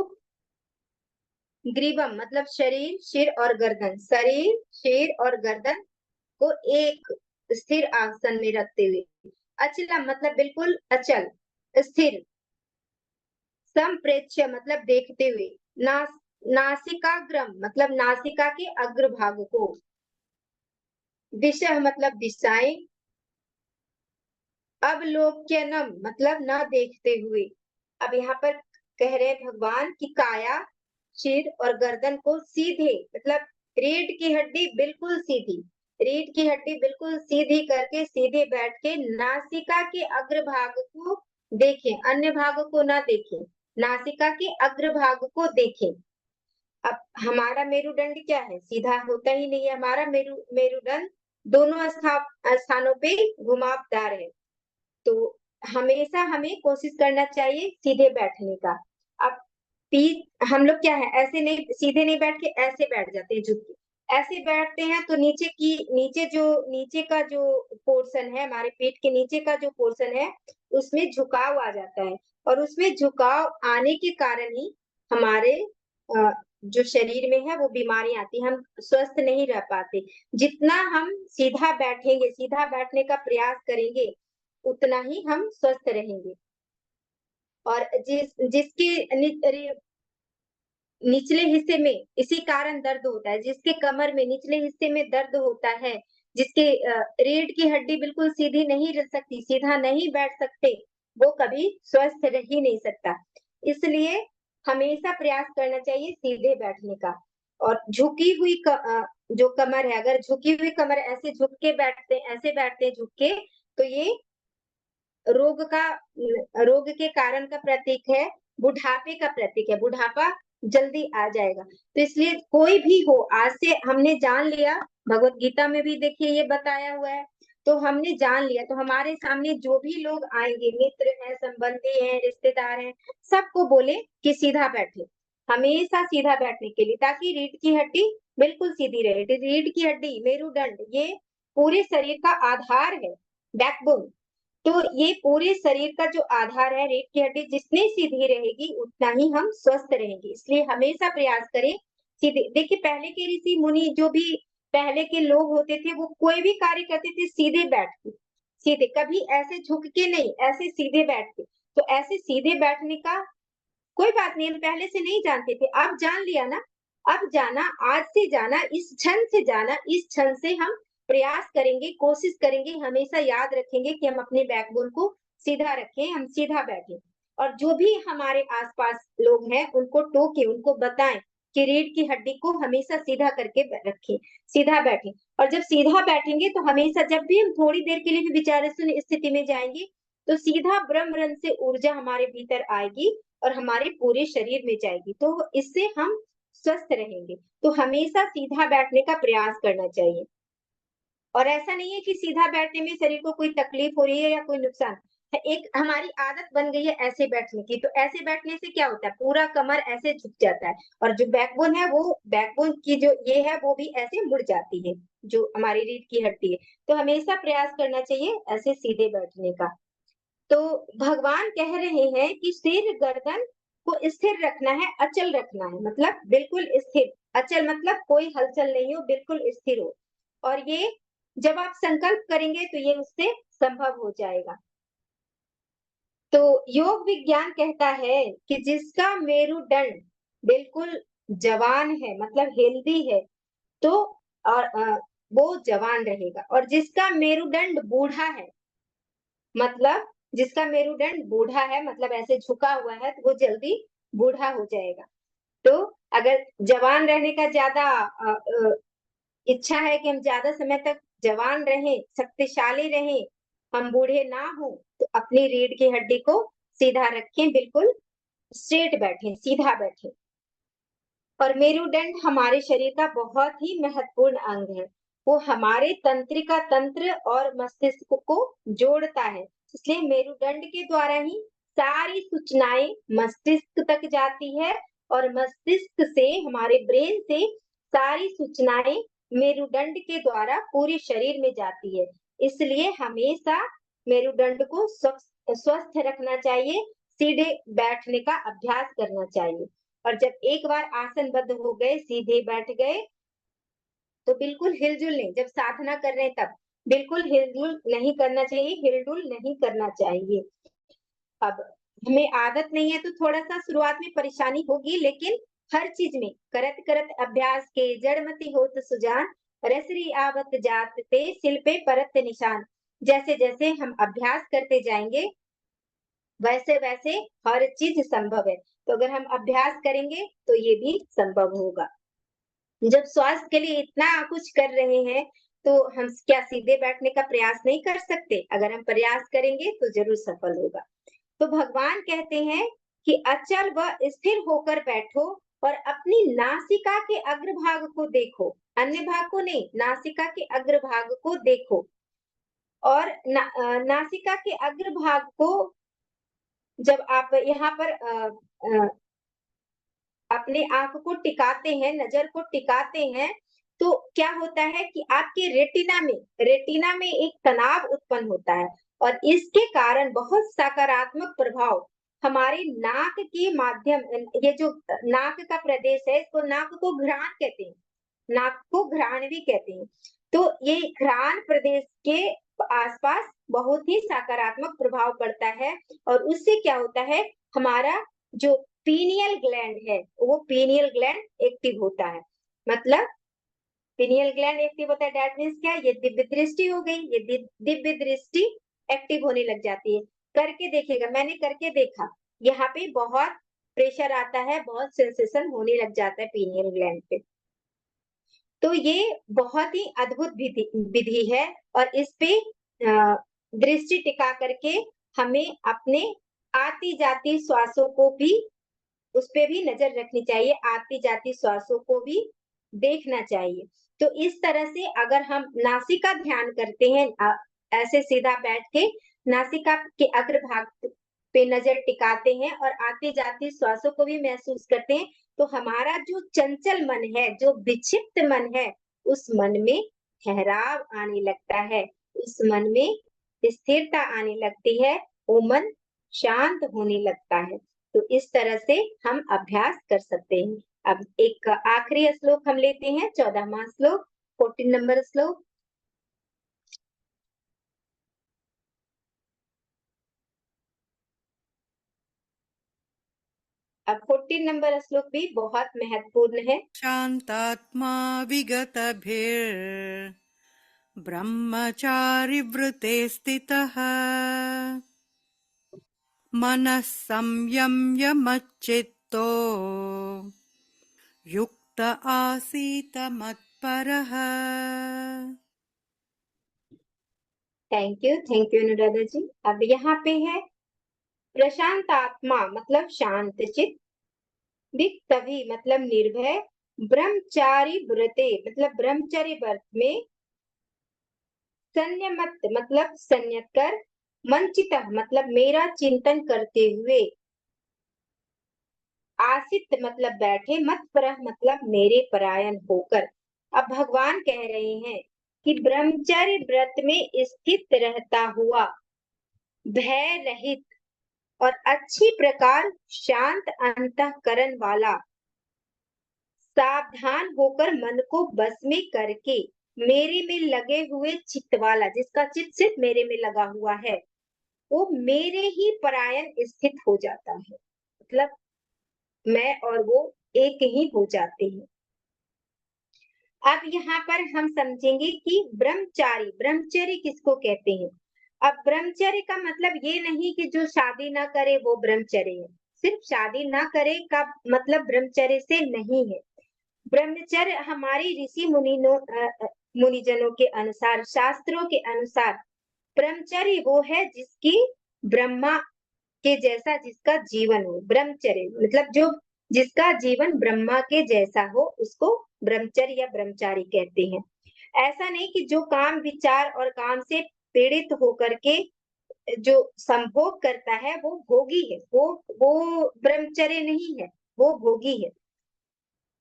ग्रीवम मतलब शरीर, सिर और गर्दन, शरीर, सिर और गर्दन को एक स्थिर आसन में रखते हुए, अचलम मतलब बिल्कुल अचल, स्थिर, संप्रेक्ष्य मतलब देखते हुए, नासिकाग्रम मतलब नासिका के अग्रभाग को, दिशा मतलब दिशाएं, अवलोकनम मतलब न देखते हुए। अब यहाँ पर कह रहे भगवान की काया, सिर और गर्दन को सीधे मतलब रीढ़ की हड्डी बिल्कुल सीधी, रीढ़ की हड्डी बिल्कुल सीधी करके सीधे बैठ के नासिका के अग्रभाग को देखें, अन्य भाग को ना देखें, नासिका के अग्रभाग को देखें। अब हमारा मेरुदंड क्या है, सीधा होता ही नहीं है, हमारा मेरुदंड दोनों स्थानों पे घुमावदार है। तो हमेशा हमें कोशिश करना चाहिए सीधे बैठने का। अब पीठ हम लोग क्या है, ऐसे नहीं, सीधे नहीं बैठ के ऐसे बैठ जाते हैं झुक के, ऐसे बैठते हैं तो नीचे का जो पोर्शन है, हमारे पेट के नीचे का जो पोर्शन है उसमें झुकाव आ जाता है, और उसमें झुकाव आने के कारण ही हमारे जो शरीर में है वो बीमारी आती है, हम स्वस्थ नहीं रह पाते। जितना हम सीधा बैठेंगे, सीधा बैठने का प्रयास करेंगे, उतना ही हम स्वस्थ रहेंगे। और जिसके निचले हिस्से में इसी कारण दर्द होता है, जिसके कमर में निचले हिस्से में दर्द होता है, जिसके रीढ़ की हड्डी बिल्कुल सीधी नहीं रह सकती, सीधा नहीं बैठ सकते, वो कभी स्वस्थ रह ही नहीं सकता। इसलिए हमेशा प्रयास करना चाहिए सीधे बैठने का। और झुकी हुई जो कमर है, अगर झुकी हुई कमर ऐसे झुक के बैठते, ऐसे बैठते झुक के, तो ये रोग के कारण का प्रतीक है, बुढ़ापे का प्रतीक है, बुढ़ापा जल्दी आ जाएगा। तो इसलिए कोई भी हो, आज से हमने जान लिया, भगवत गीता में भी देखिए ये बताया हुआ है, तो हमने जान लिया, तो हमारे सामने जो भी लोग आएंगे, मित्र हैं, संबंधी हैं, रिश्तेदार हैं, सबको बोले कि सीधा बैठे, हमेशा सीधा बैठने के लिए, ताकि रीढ़ की हड्डी बिल्कुल सीधी रहे। रीढ़ की हड्डी, मेरुदंड, ये पूरे शरीर का आधार है, बैकबोन। तो ये पूरे शरीर का जो आधार है, रीढ़ की हड्डी जितनी सीधी रहेगी उतना ही हम स्वस्थ रहेंगे। इसलिए हमेशा प्रयास करें सीधे। देखिए पहले के ऋषि मुनि, जो भी पहले के लोग होते थे, वो कोई भी कार्य करते थे सीधे बैठ के, सीधे, कभी ऐसे झुक के नहीं, ऐसे सीधे बैठ के। तो ऐसे सीधे बैठने का कोई बात नहीं, हम पहले से नहीं जानते थे, अब जान लिया ना, अब जाना, आज से जाना, इस क्षण से जाना, इस क्षण से हम प्रयास करेंगे, कोशिश करेंगे, हमेशा याद रखेंगे कि हम अपने बैकबोन को सीधा रखें, हम सीधा बैठे। और जो भी हमारे आसपास लोग हैं उनको टोके, उनको बताएं कि रीढ़ की हड्डी को हमेशा सीधा करके रखें, सीधा बैठे। और जब सीधा बैठेंगे तो हमेशा, जब भी हम थोड़ी देर के लिए भी विचारशून्य स्थिति में जाएंगे, तो सीधा ब्रह्म रंग से ऊर्जा हमारे भीतर आएगी और हमारे पूरे शरीर में जाएगी, तो इससे हम स्वस्थ रहेंगे। तो हमेशा सीधा बैठने का प्रयास करना चाहिए। और ऐसा नहीं है कि सीधा बैठने में शरीर को कोई तकलीफ हो रही है या कोई नुकसान है, एक हमारी आदत बन गई है ऐसे बैठने की, तो ऐसे बैठने से क्या होता है, पूरा कमर ऐसे झुक जाता है, और जो बैकबोन है, वो बैकबोन की जो ये है वो भी ऐसे मुड़ जाती है, जो हमारी रीढ़ की हड्डी है। तो हमेशा प्रयास करना चाहिए ऐसे सीधे बैठने का। तो भगवान कह रहे हैं कि सिर गर्दन को स्थिर रखना है, अचल रखना है, मतलब बिल्कुल स्थिर, अचल मतलब कोई हलचल नहीं हो, बिल्कुल स्थिर हो। और ये जब आप संकल्प करेंगे तो ये उससे संभव हो जाएगा। तो योग विज्ञान कहता है कि जिसका मेरुदंड बिल्कुल जवान है, मतलब हेल्दी है, तो और वो जवान रहेगा। और जिसका मेरुदंड बूढ़ा है, मतलब जिसका मेरुदंड बूढ़ा है, मतलब ऐसे झुका हुआ है, तो वो जल्दी बूढ़ा हो जाएगा। तो अगर जवान रहने का ज्यादा इच्छा है कि हम ज्यादा समय तक जवान रहें, शक्तिशाली रहें, हम बूढ़े ना हो, तो अपनी रीढ़ की हड्डी को सीधा रखें, बिल्कुल स्ट्रेट बैठे, सीधा बैठे। और मेरुदंड हमारे शरीर का बहुत ही महत्वपूर्ण अंग है। वो हमारे तंत्रिका तंत्र और मस्तिष्क को जोड़ता है, इसलिए मेरुदंड के द्वारा ही सारी सूचनाएं मस्तिष्क तक जाती है और मस्तिष्क से, हमारे ब्रेन से सारी सूचनाएं मेरुदंड के द्वारा पूरे शरीर में जाती है। इसलिए हमेशा मेरुदंड को स्वस्थ रखना चाहिए, सीधे बैठने का अभ्यास करना चाहिए। और जब एक बार आसनबद्ध हो गए, सीधे बैठ गए, तो बिल्कुल हिलजुल नहीं, जब साधना कर रहे हैं तब बिल्कुल हिलजुल नहीं करना चाहिए, हिलडुल नहीं करना चाहिए। अब हमें आदत नहीं है तो थोड़ा सा शुरुआत में परेशानी होगी, लेकिन हर चीज में करत करत अभ्यास के जड़मति होत सुजान, रसरी आवत जात ते सिल पे परत निशान। जैसे जैसे हम अभ्यास करते जाएंगे वैसे वैसे हर चीज संभव है। तो अगर हम अभ्यास करेंगे तो ये भी संभव होगा। जब स्वास्थ्य के लिए इतना कुछ कर रहे हैं तो हम क्या सीधे बैठने का प्रयास नहीं कर सकते? अगर हम प्रयास करेंगे तो जरूर सफल होगा। तो भगवान कहते हैं कि अचल व स्थिर होकर बैठो और अपनी नासिका के अग्रभाग को देखो, अन्य भाग को नहीं, नासिका के अग्रभाग को देखो। और नासिका के अग्रभाग को जब आप यहाँ पर अपने आंख को टिकाते हैं, नजर को टिकाते हैं, तो क्या होता है कि आपके रेटिना में एक तनाव उत्पन्न होता है और इसके कारण बहुत सकारात्मक प्रभाव हमारे नाक के माध्यम, ये जो नाक का प्रदेश है इसको नाक को घ्राण कहते हैं, नाक को घ्राण भी कहते हैं। तो ये घ्राण प्रदेश के आसपास बहुत ही सकारात्मक प्रभाव पड़ता है और उससे क्या होता है, हमारा जो पीनियल ग्लैंड है वो पीनियल ग्लैंड एक्टिव होता है। मतलब पीनियल ग्लैंड एक्टिव होता है, दैट मीन्स क्या, ये दिव्य दृष्टि हो गई, ये दिव्य दृष्टि एक्टिव होने लग जाती है। करके देखिएगा, मैंने करके देखा, यहाँ पे बहुत प्रेशर आता है, बहुत सेंसेशन होने लग जाता है पीनियल ग्लैंड पे। तो ये बहुत ही अद्भुत विधि है और इस पे दृष्टि टिका करके हमें अपने आती जाती श्वासों को भी, उस पे भी नजर रखनी चाहिए, आती जाती श्वासों को भी देखना चाहिए। तो इस तरह से अगर हम नासिका ध्यान करते हैं, ऐसे सीधा बैठ के नासिका के अग्रभाग पे नजर टिकाते हैं और आती जाती श्वासों को भी महसूस करते हैं, तो हमारा जो चंचल मन है, जो विक्षिप्त मन है, उस मन में ठहराव आने लगता है, उस मन में स्थिरता आने लगती है, वो मन शांत होने लगता है। तो इस तरह से हम अभ्यास कर सकते हैं। अब एक आखिरी श्लोक हम लेते हैं, 14वां श्लोक, 14 नंबर श्लोक। अब 14 नंबर श्लोक भी बहुत महत्वपूर्ण है। शान्तात्मा विगतभिर् ब्रह्मचारि वृते स्थितः मनः संयम्य मच्चित्तो युक्त आसीत मत्परः। थैंक यू अनुराधा जी। अब यहाँ पे है प्रशांत आत्मा मतलब शांत चित्त, विक्तभि मतलब निर्भय, ब्रह्मचारी व्रते मतलब ब्रह्मचर्य व्रत में, संयमत मतलब संयत कर, मंचित मतलब मेरा चिंतन करते हुए, आसित मतलब बैठे, मत पर मतलब मेरे परायण होकर। अब भगवान कह रहे हैं कि ब्रह्मचर्य व्रत में स्थित रहता हुआ, भय रहित और अच्छी प्रकार शांत अंतःकरण वाला, सावधान होकर मन को बस में करके मेरे में लगे हुए चित्त वाला, जिसका चित्त सिर्फ मेरे में लगा हुआ है, वो मेरे ही परायण स्थित हो जाता है। मतलब मैं और वो एक ही हो जाते हैं। अब यहाँ पर हम समझेंगे कि ब्रह्मचर्य किसको कहते हैं। अब ब्रह्मचर्य का मतलब ये नहीं कि जो शादी ना करे वो ब्रह्मचर्य है, सिर्फ शादी ना करे का मतलब ब्रह्मचर्य से नहीं है। ब्रह्मचर्य हमारी ऋषि मुनिजनों के अनुसार, शास्त्रों के अनुसार ब्रह्मचर्य वो है जिसकी ब्रह्मा के जैसा जिसका जीवन हो। ब्रह्मचर्य मतलब जो जिसका जीवन ब्रह्मा के जैसा हो उसको ब्रह्मचर्य या ब्रह्मचारी कहते हैं। ऐसा नहीं कि जो काम विचार और काम से पीड़ित होकर के जो संभोग करता है वो भोगी है, वो ब्रह्मचर्य नहीं है, वो भोगी है।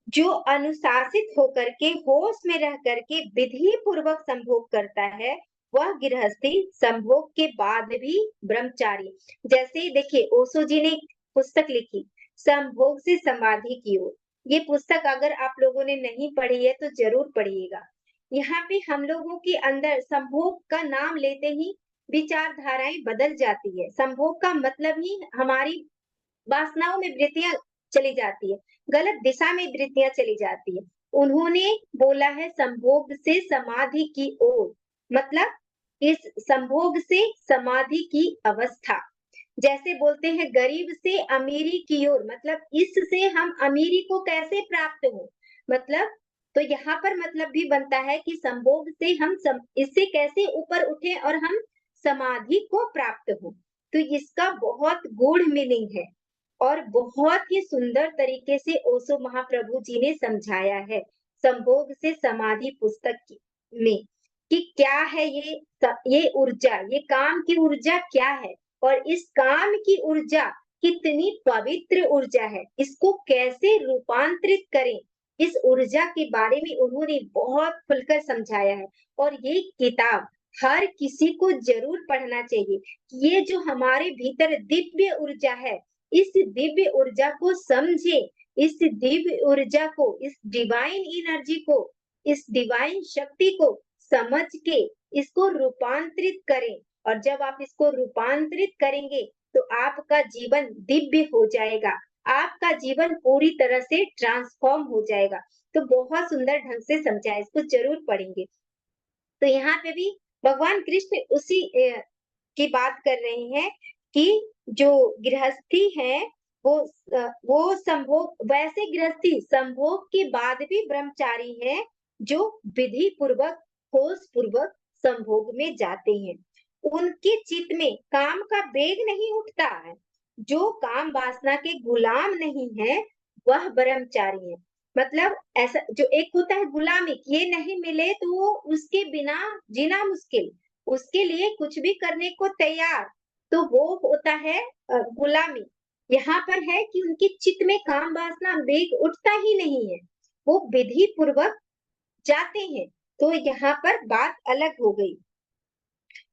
जो अनुशासित होकर के होश में रह करके विधि पूर्वक संभोग करता है वह गृहस्थी संभोग के बाद भी ब्रह्मचारी। जैसे देखिए ओशो जी ने पुस्तक लिखी संभोग से समाधि की ओर। ये पुस्तक अगर आप लोगों ने नहीं पढ़ी है तो जरूर पढ़िएगा। यहाँ पे हम लोगों के अंदर संभोग का नाम लेते ही विचारधाराएं बदल जाती है। संभोग का मतलब ही हमारी वासनाओं में वृत्तियां चली जाती है, गलत दिशा में वृत्तियां चली जाती है। उन्होंने बोला है संभोग से समाधि की ओर, मतलब इस संभोग से समाधि की अवस्था। जैसे बोलते हैं गरीब से अमीरी की ओर, मतलब इससे हम अमीरी को कैसे प्राप्त हो, मतलब तो यहाँ पर मतलब भी बनता है कि संभोग से हम इससे कैसे ऊपर उठे और हम समाधि को प्राप्त हो। तो इसका बहुत गूढ़ मीनिंग है और बहुत ही सुंदर तरीके से ओशो महाप्रभु जी ने समझाया है संभोग से समाधि पुस्तक में कि क्या है ये ऊर्जा, ये काम की ऊर्जा क्या है और इस काम की ऊर्जा कितनी पवित्र ऊर्जा है, इसको कैसे रूपांतरित करें, इस ऊर्जा के बारे में उन्होंने बहुत खुलकर समझाया है। और ये किताब हर किसी को जरूर पढ़ना चाहिए। ये जो हमारे भीतर दिव्य ऊर्जा है, इस दिव्य ऊर्जा को समझे, इस दिव्य ऊर्जा को, इस डिवाइन एनर्जी को, इस डिवाइन शक्ति को समझ के इसको रूपांतरित करें। और जब आप इसको रूपांतरित करेंगे तो आपका जीवन दिव्य हो जाएगा, आपका जीवन पूरी तरह से ट्रांसफॉर्म हो जाएगा। तो बहुत सुंदर ढंग से समझा है, इसको जरूर पढ़ेंगे। तो यहाँ पे भी भगवान कृष्ण उसी की बात कर रहे हैं कि जो गृहस्थी है वो संभोग, वैसे गृहस्थी संभोग के बाद भी ब्रह्मचारी है जो विधि पूर्वक होश पूर्वक संभोग में जाते हैं। उनके चित्त में काम का वेग नहीं उठता है, जो काम वासना के गुलाम नहीं है वह ब्रह्मचारी है। मतलब ऐसा जो एक होता है गुलामी, ये नहीं मिले तो वो उसके बिना जीना मुश्किल, उसके लिए कुछ भी करने को तैयार, तो वो होता है गुलामी। यहाँ पर है कि उनके चित्त में काम वासना वेग उठता ही नहीं है, वो विधि पूर्वक जाते हैं। तो यहाँ पर बात अलग हो गई।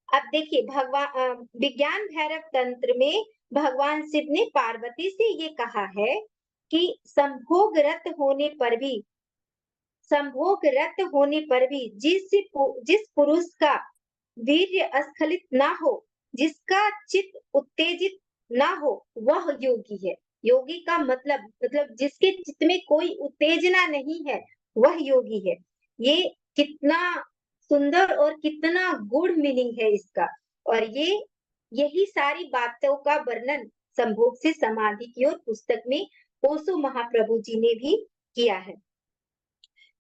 अब देखिए भगवान विज्ञान भैरव तंत्र में भगवान शिव ने पार्वती से ये कहा है कि संभोग रत होने पर भी जिस पुरुष का वीर्य स्खलित ना हो, जिसका चित्त उत्तेजित ना हो, वह योगी है। योगी का मतलब जिसके चित्त में कोई उत्तेजना नहीं है वह योगी है। ये कितना सुंदर और कितना गूढ़ मीनिंग है इसका। और यही सारी बातों का वर्णन संभोग से समाधि की ओर पुस्तक में ओशो महाप्रभु जी ने भी किया है।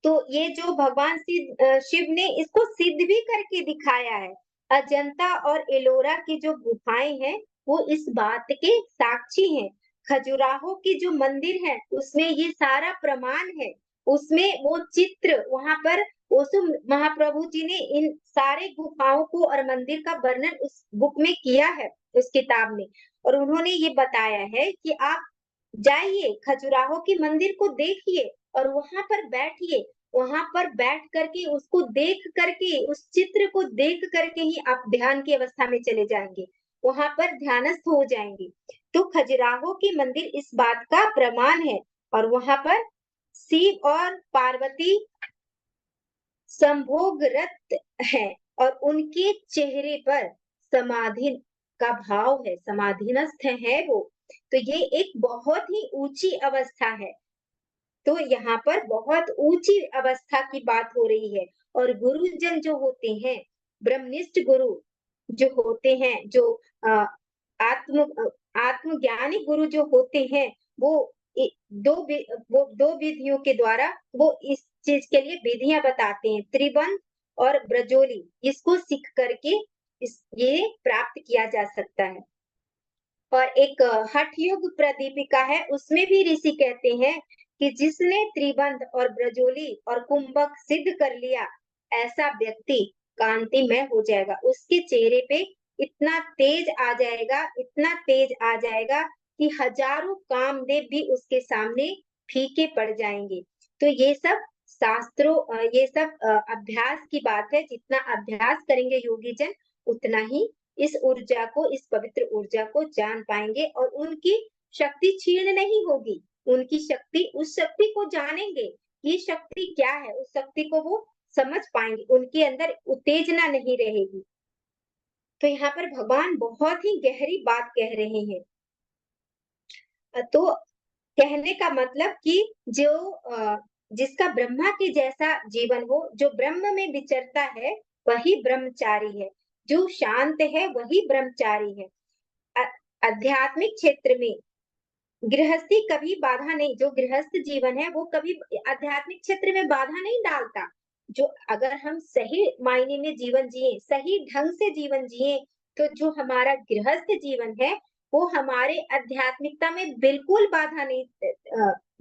तो ये जो भगवान शिव ने इसको सिद्ध भी करके दिखाया है। अजंता और एलोरा की जो गुफाएं हैं वो इस बात के साक्षी हैं। खजुराहो की जो मंदिर है उसमें ये सारा प्रमाण है, उसमें वो चित्र, वहां पर ओशो महाप्रभु जी ने इन सारे गुफाओं को और मंदिर का वर्णन उस बुक में किया है, उस किताब में। और उन्होंने ये बताया है कि आप जाइए खजुराहो की मंदिर को देखिए और वहां पर बैठिए, वहां पर बैठ करके उसको देख करके, उस चित्र को देख करके ही आप ध्यान की अवस्था में चले जाएंगे, वहां पर ध्यानस्थ हो जाएंगे। तो खजुराहो की मंदिर इस बात का प्रमाण है। और वहां पर शिव और पार्वती संभोगरत है और उनके चेहरे पर समाधि का भाव है, समाधिनस्थ है वो। तो ये एक बहुत ही ऊंची अवस्था है। तो यहाँ पर बहुत ऊंची अवस्था की बात हो रही है। और गुरुजन जो होते हैं, ब्रह्मनिष्ठ गुरु जो होते हैं, जो आत्मज्ञानी गुरु जो होते हैं, वो दो विधियों के द्वारा वो इस चीज के लिए विधियां बताते हैं। त्रिबंध और ब्रजोली, इसको सीख करके ये प्राप्त किया जा सकता है। और एक हठ योग प्रदीपिका है, उसमें भी ऋषि कहते हैं कि जिसने त्रिबंध और ब्रजोली और कुंभक सिद्ध कर लिया, ऐसा व्यक्ति कांतिमय हो जाएगा। उसके चेहरे पे इतना तेज आ जाएगा, इतना तेज आ जाएगा कि हजारों कामदेव भी उसके सामने फीके पड़ जाएंगे। तो ये सब शास्त्रों ये सब अभ्यास की बात है। जितना अभ्यास करेंगे योगी जन, उतना ही इस ऊर्जा को, इस पवित्र ऊर्जा को जान पाएंगे और उनकी शक्ति क्षीण नहीं होगी। उनकी शक्ति, उस शक्ति को जानेंगे, ये शक्ति क्या है, उस शक्ति को वो समझ पाएंगे, उनके अंदर उत्तेजना नहीं रहेगी। तो यहाँ पर भगवान बहुत ही गहरी बात कह रहे हैं। तो कहने का मतलब कि जो जिसका ब्रह्मा के जैसा जीवन हो, जो ब्रह्म में विचरता है, वही ब्रह्मचारी है। जो शांत है वही ब्रह्मचारी है। आध्यात्मिक क्षेत्र में गृहस्थी कभी बाधा नहीं, जो गृहस्थ जीवन है वो कभी आध्यात्मिक क्षेत्र में बाधा नहीं डालता। जो अगर हम सही मायने में जीवन जिए, सही ढंग से जीवन जिए, तो जो हमारा गृहस्थ जीवन है वो हमारे आध्यात्मिकता में बिल्कुल बाधा नहीं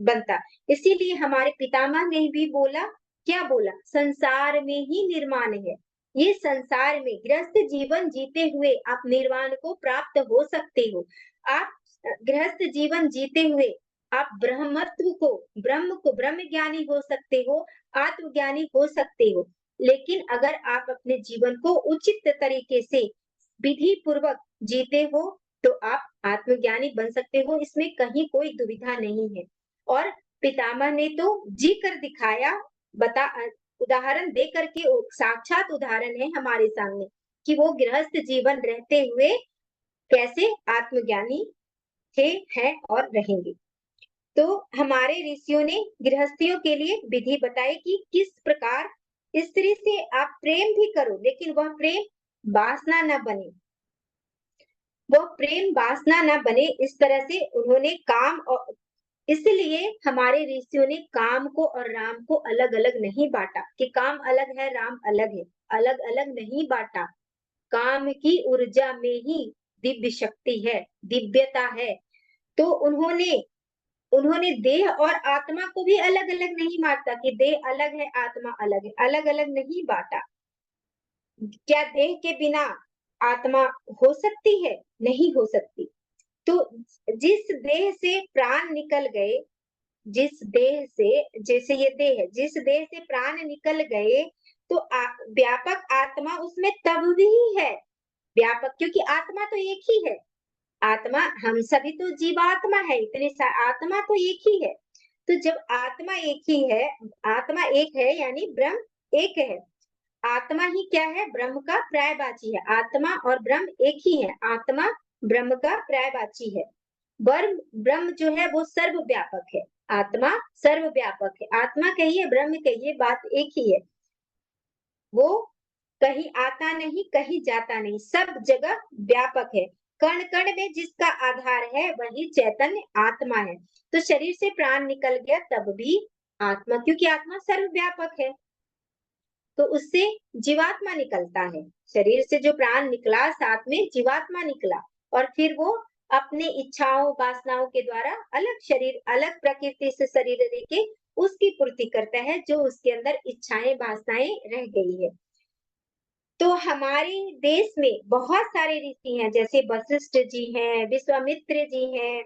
बनता। इसीलिए हमारे पितामह ने भी बोला, क्या बोला, संसार में ही निर्माण है। ये संसार में गृहस्थ जीवन जीते हुए आप निर्वाण को प्राप्त हो सकते हो। आप गृहस्थ जीवन जीते हुए आप ब्रह्मत्व को, ब्रह्म ज्ञानी हो सकते हो, आत्मज्ञानी हो सकते हो। लेकिन अगर आप अपने जीवन को उचित तरीके से विधि पूर्वक जीते हो, तो आप आत्मज्ञानी बन सकते हो, इसमें कहीं कोई दुविधा नहीं है। और पितामह ने तो जी कर दिखाया, उदाहरण दे करके, साक्षात उदाहरण है हमारे सामने कि वो गृहस्थ जीवन रहते हुए कैसे आत्मज्ञानी थे, हैं और रहेंगे। तो हमारे ऋषियों ने गृहस्थियों के लिए विधि बताई कि किस प्रकार स्त्री से आप प्रेम भी करो, लेकिन वह प्रेम वासना न बने, वो प्रेम वासना न बने। इस तरह से उन्होंने काम, और इसलिए हमारे ऋषियों ने काम को और राम को अलग अलग नहीं बांटा कि काम अलग है, राम अलग है, अलग अलग नहीं बांटा। काम की ऊर्जा में ही दिव्य शक्ति है, दिव्यता है। तो उन्होंने देह और आत्मा को भी अलग अलग नहीं बांटा कि देह अलग है, आत्मा अलग है, अलग अलग नहीं बांटा। क्या देह के बिना आत्मा हो सकती है? नहीं हो सकती। तो जिस देह से प्राण निकल गए, जिस देह से, जैसे ये देह है, जिस देह से प्राण निकल गए, तो व्यापक आत्मा उसमें तब भी है, व्यापक, क्योंकि आत्मा तो एक ही है। आत्मा, हम सभी तो जीवात्मा है, इतने आत्मा तो एक ही है। तो जब आत्मा एक ही है, आत्मा एक है यानी ब्रह्म एक है। आत्मा ही क्या है? ब्रह्म का पर्यायवाची है। आत्मा और ब्रह्म एक ही है, आत्मा ब्रह्म का पर्यायवाची है। ब्रह्म जो है वो सर्वव्यापक है, आत्मा सर्वव्यापक है। आत्मा कहिए, ब्रह्म कहिए, बात एक ही है। वो कहीं आता नहीं, कहीं जाता नहीं, सब जगह व्यापक है। कण कण में जिसका आधार है वही चैतन्य आत्मा है। तो शरीर से प्राण निकल गया तब भी आत्मा, क्योंकि आत्मा सर्वव्यापक है, तो उससे जीवात्मा निकलता है। शरीर से जो प्राण निकला, साथ में जीवात्मा निकला, और फिर वो अपने इच्छाओं वासनाओं के द्वारा अलग शरीर, अलग प्रकृति से शरीर लेके उसकी पूर्ति करता है, जो उसके अंदर इच्छाएं वासनाएं रह गई है। तो हमारे देश में बहुत सारे ऋषि हैं, जैसे वशिष्ठ जी हैं, विश्वामित्र जी हैं,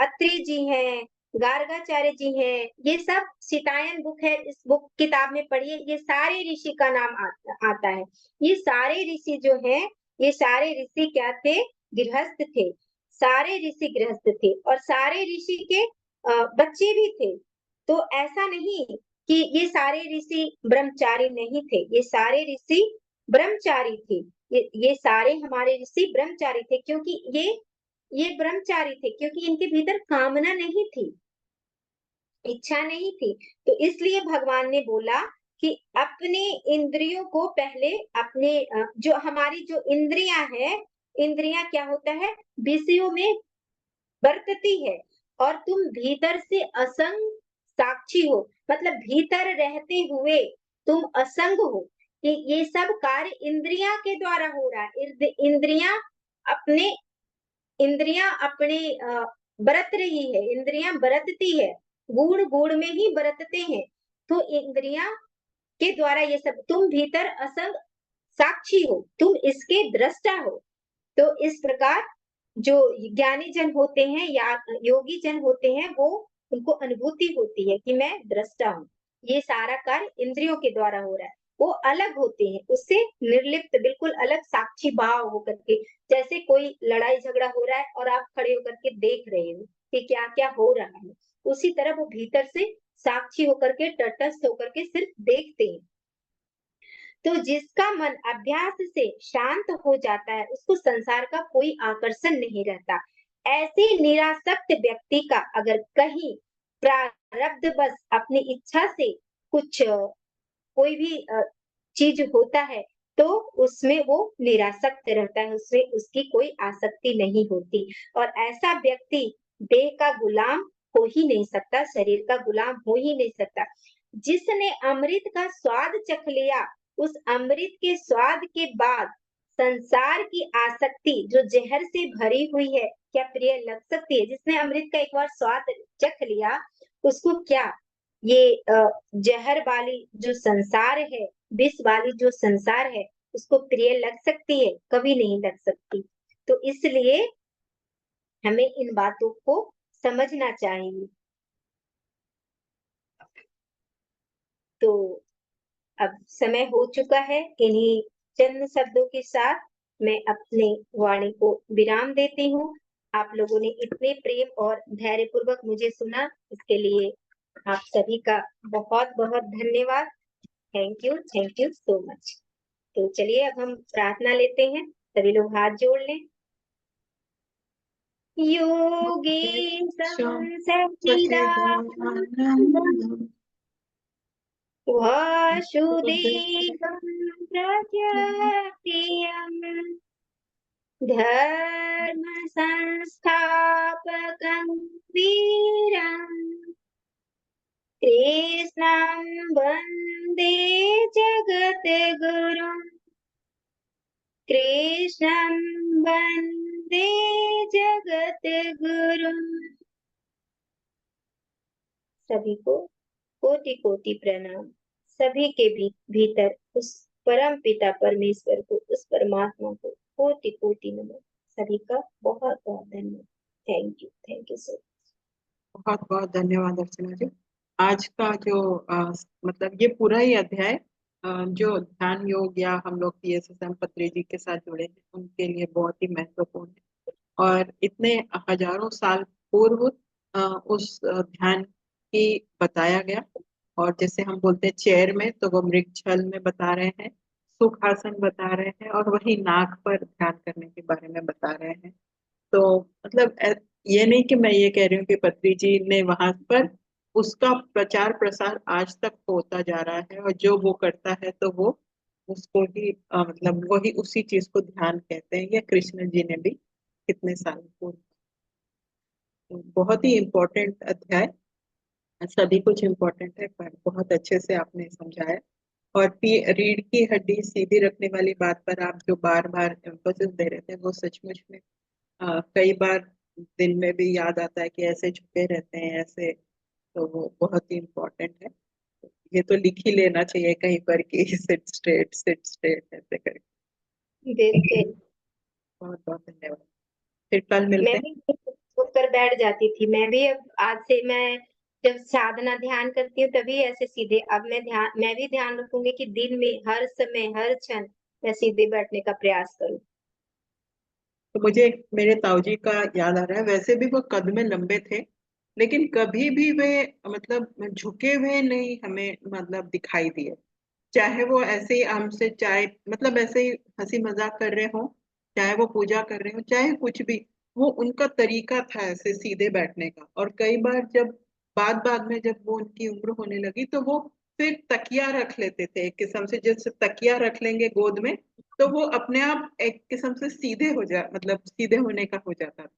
अत्रि जी हैं, गार्गाचार्य जी हैं। ये सब सीतायन बुक है, इस बुक किताब में पढ़िए, ये सारे ऋषि का नाम आता है। ये सारे ऋषि जो हैं, ये सारे ऋषि क्या थे? गृहस्थ थे। सारे ऋषि गृहस्थ थे और सारे ऋषि के बच्चे भी थे। तो ऐसा नहीं कि ये सारे ऋषि ब्रह्मचारी नहीं थे, ये सारे ऋषि ब्रह्मचारी थे। ये सारे हमारे ऋषि ब्रह्मचारी थे, क्योंकि ये ब्रह्मचारी थे क्योंकि इनके भीतर कामना नहीं थी, इच्छा नहीं थी। तो इसलिए भगवान ने बोला कि अपने इंद्रियों को पहले, अपने जो हमारी जो इंद्रियां हैं, इंद्रियां क्या होता है? विषयों में बरतती है, और तुम भीतर से असंग साक्षी हो, मतलब भीतर रहते हुए तुम असंग हो। कि ये सब कार्य इंद्रियां के द्वारा हो रहा है। इंद्रियां अपने इंद्रियां अपने बरत रही है, इंद्रियां बरतती है, गुण गुण में ही बरतते हैं। तो इंद्रियां के द्वारा ये सब, तुम भीतर असंग साक्षी हो, तुम इसके दृष्टा हो। तो इस प्रकार जो ज्ञानी जन होते हैं या योगी जन होते हैं, वो उनको अनुभूति होती है कि मैं दृष्टा हूँ, ये सारा कार्य इंद्रियों के द्वारा हो रहा है। वो अलग होते हैं, उससे निर्लिप्त, बिल्कुल अलग साक्षी भाव होकर के। जैसे कोई लड़ाई झगड़ा हो रहा है और आप खड़े होकर के देख रहे हो कि क्या क्या हो रहा है, उसी तरह वो भीतर से साक्षी होकर के, तटस्थ होकर के सिर्फ देखते हैं। तो जिसका मन अभ्यास से शांत हो जाता है, उसको संसार का कोई आकर्षण नहीं रहता। ऐसे निरासक्त व्यक्ति का अगर कहीं प्रारब्धवश अपनी इच्छा से कुछ कोई भी चीज होता है, तो उसमें वो निरासक्त रहता है, उसमें उसकी कोई आसक्ति नहीं होती। और ऐसा व्यक्ति देह का गुलाम हो ही नहीं सकता, शरीर का गुलाम हो ही नहीं सकता। जिसने अमृत का स्वाद चख लिया, उस अमृत के स्वाद के बाद संसार की आसक्ति जो जहर से भरी हुई है, क्या प्रिय लग सकती है? जिसने अमृत का एक बार स्वाद चख लिया, उसको क्या ये जहर वाली जो संसार है, विष वाली जो संसार है, उसको प्रिय लग सकती है? कभी नहीं लग सकती। तो इसलिए हमें इन बातों को समझना चाहिए। तो अब समय हो चुका है, इन्हीं चंद शब्दों के साथ मैं अपने वाणी को विराम देती हूँ। आप लोगों ने इतने प्रेम और धैर्य पूर्वक मुझे सुना, इसके लिए आप सभी का बहुत बहुत धन्यवाद। Thank you so much. तो चलिए अब हम प्रार्थना लेते हैं, सभी लोग हाथ जोड़ लें। योगेशं सच्चिदानन्दं वासुदेवं प्रजाप्रियं धर्म संस्थापकं वीरं कृष्णं वन्दे जगद्गुरुं कृष्णं वन्दे जगद्गुरुं। सभी को कोटि कोटि प्रणाम। सभी के भीतर उस परम पिता परमेश्वर को, उस परमात्मा को कोटि कोटि नमन। सभी का बहुत बहुत धन्यवाद। Thank you so much. बहुत बहुत धन्यवाद अर्चना जी। आज का जो मतलब ये पूरा ही अध्याय जो ध्यान योग या हम लोग PSSM पत्री जी के साथ जुड़े हैं, उनके लिए बहुत ही महत्वपूर्ण है। और इतने हजारों साल पूर्व उस ध्यान की बताया गया। और जैसे हम बोलते हैं चेयर में, तो वो मृगछल में बता रहे हैं, सुखासन बता रहे हैं, और वही नाक पर ध्यान करने के बारे में बता रहे हैं। तो मतलब ये नहीं कि मैं ये कह रही हूँ कि पत्री जी ने वहां पर उसका प्रचार प्रसार आज तक होता जा रहा है, और जो वो करता है तो वो उसको ही मतलब वही उसी चीज को ध्यान कहते हैं। या कृष्ण जी ने भी कितने साल पूर्व। तो बहुत ही इम्पोर्टेंट अध्याय, सभी कुछ इम्पोर्टेंट है, पर बहुत अच्छे से आपने समझाया। और रीढ़ की हड्डी सीधी रखने वाली बात पर आप जो बार बार एम्फोसिस दे रहे थे, वो सचमुच में कई बार दिन में भी याद आता है कि ऐसे झुके रहते हैं ऐसे। तो वो बहुत ही इम्पोर्टेंट है। ये तो लिख ही लेना चाहिए कहीं पर कि सिट स्ट्रेट ऐसे करके। बिल्कुल। बहुत बहुत धन्यवाद। फिर कल मैं मिलते हैं। भी होकर बैठ जाती थी। मैं भी अब आज से मैं जब साधना ध्यान करती हूँ तभी ऐसे सीधे, अब मैं भी ध्यान रखूंगी कि दिन में हर समय हर क्षण मैं सीधे बैठने का प्रयास करूँ। तो मुझे मेरे ताऊजी का याद आ रहा है। वैसे भी वो कद में लंबे थे, लेकिन कभी भी वे मतलब झुके हुए नहीं हमें मतलब दिखाई दिए। चाहे वो ऐसे ही हमसे चाहे मतलब ऐसे ही हंसी मजाक कर रहे हो, चाहे वो पूजा कर रहे हो, चाहे कुछ भी, वो उनका तरीका था ऐसे सीधे बैठने का। और कई बार जब बाद बाद में जब वो उनकी उम्र होने लगी, तो वो फिर तकिया रख लेते थे एक किस्म से, जैसे तकिया रख लेंगे गोद में, तो वो अपने आप एक किस्म से सीधे हो जा मतलब सीधे होने का हो जाता था।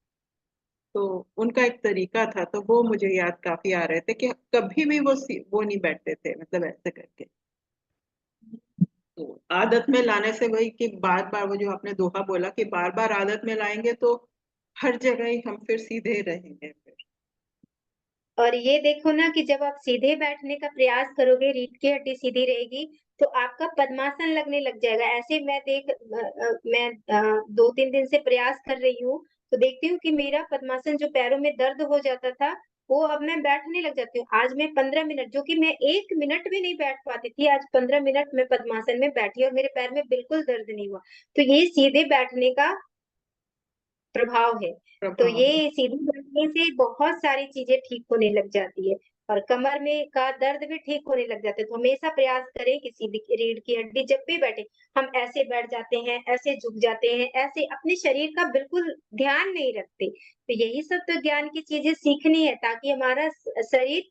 तो उनका एक तरीका था, तो वो मुझे याद काफी आ रहे थे कि कभी भी वो नहीं बैठते थे मतलब ऐसे करके। तो आदत में लाने से वही कि बार बार वो जो आपने दोहा बोला कि बार बार आदत में लाएंगे, तो हर जगह ही हम फिर सीधे रहेंगे फिर। और ये देखो ना कि जब आप सीधे बैठने का प्रयास करोगे, रीढ़ की हड्डी सीधी रहेगी, तो आपका पद्मासन लगने लग जाएगा। ऐसे मैं 2-3 दिन से प्रयास कर रही हूँ, तो देखती हूँ कि मेरा पद्मासन जो पैरों में दर्द हो जाता था, वो अब मैं बैठने लग जाती हूँ। आज मैं 15 मिनट, जो कि मैं 1 मिनट भी नहीं बैठ पाती थी, आज 15 मिनट मैं पद्मासन में बैठी और मेरे पैर में बिल्कुल दर्द नहीं हुआ। तो ये सीधे बैठने का प्रभाव है। तो प्रभाव है। ये सीधी बैठने से बहुत सारी चीजें ठीक होने लग जाती है और कमर में का दर्द भी ठीक होने लग जाता है। तो हमेशा प्रयास करें कि सीधी रीढ़ की हड्डी जब भी बैठे, हम ऐसे बैठ जाते हैं, ऐसे झुक जाते हैं, ऐसे अपने शरीर का बिल्कुल ध्यान नहीं रखते। तो यही सब तो ज्ञान की चीजें सीखनी है ताकि हमारा शरीर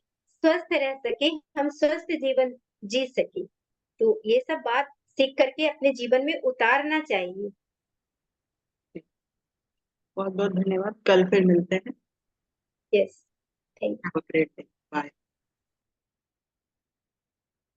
स्वस्थ रह सके, हम स्वस्थ जीवन जी सके। तो ये सब बात सीख करके अपने जीवन में उतारना चाहिए। बहुत बहुत धन्यवाद, कल फिर मिलते हैं। Yes, thank have a great day, bye.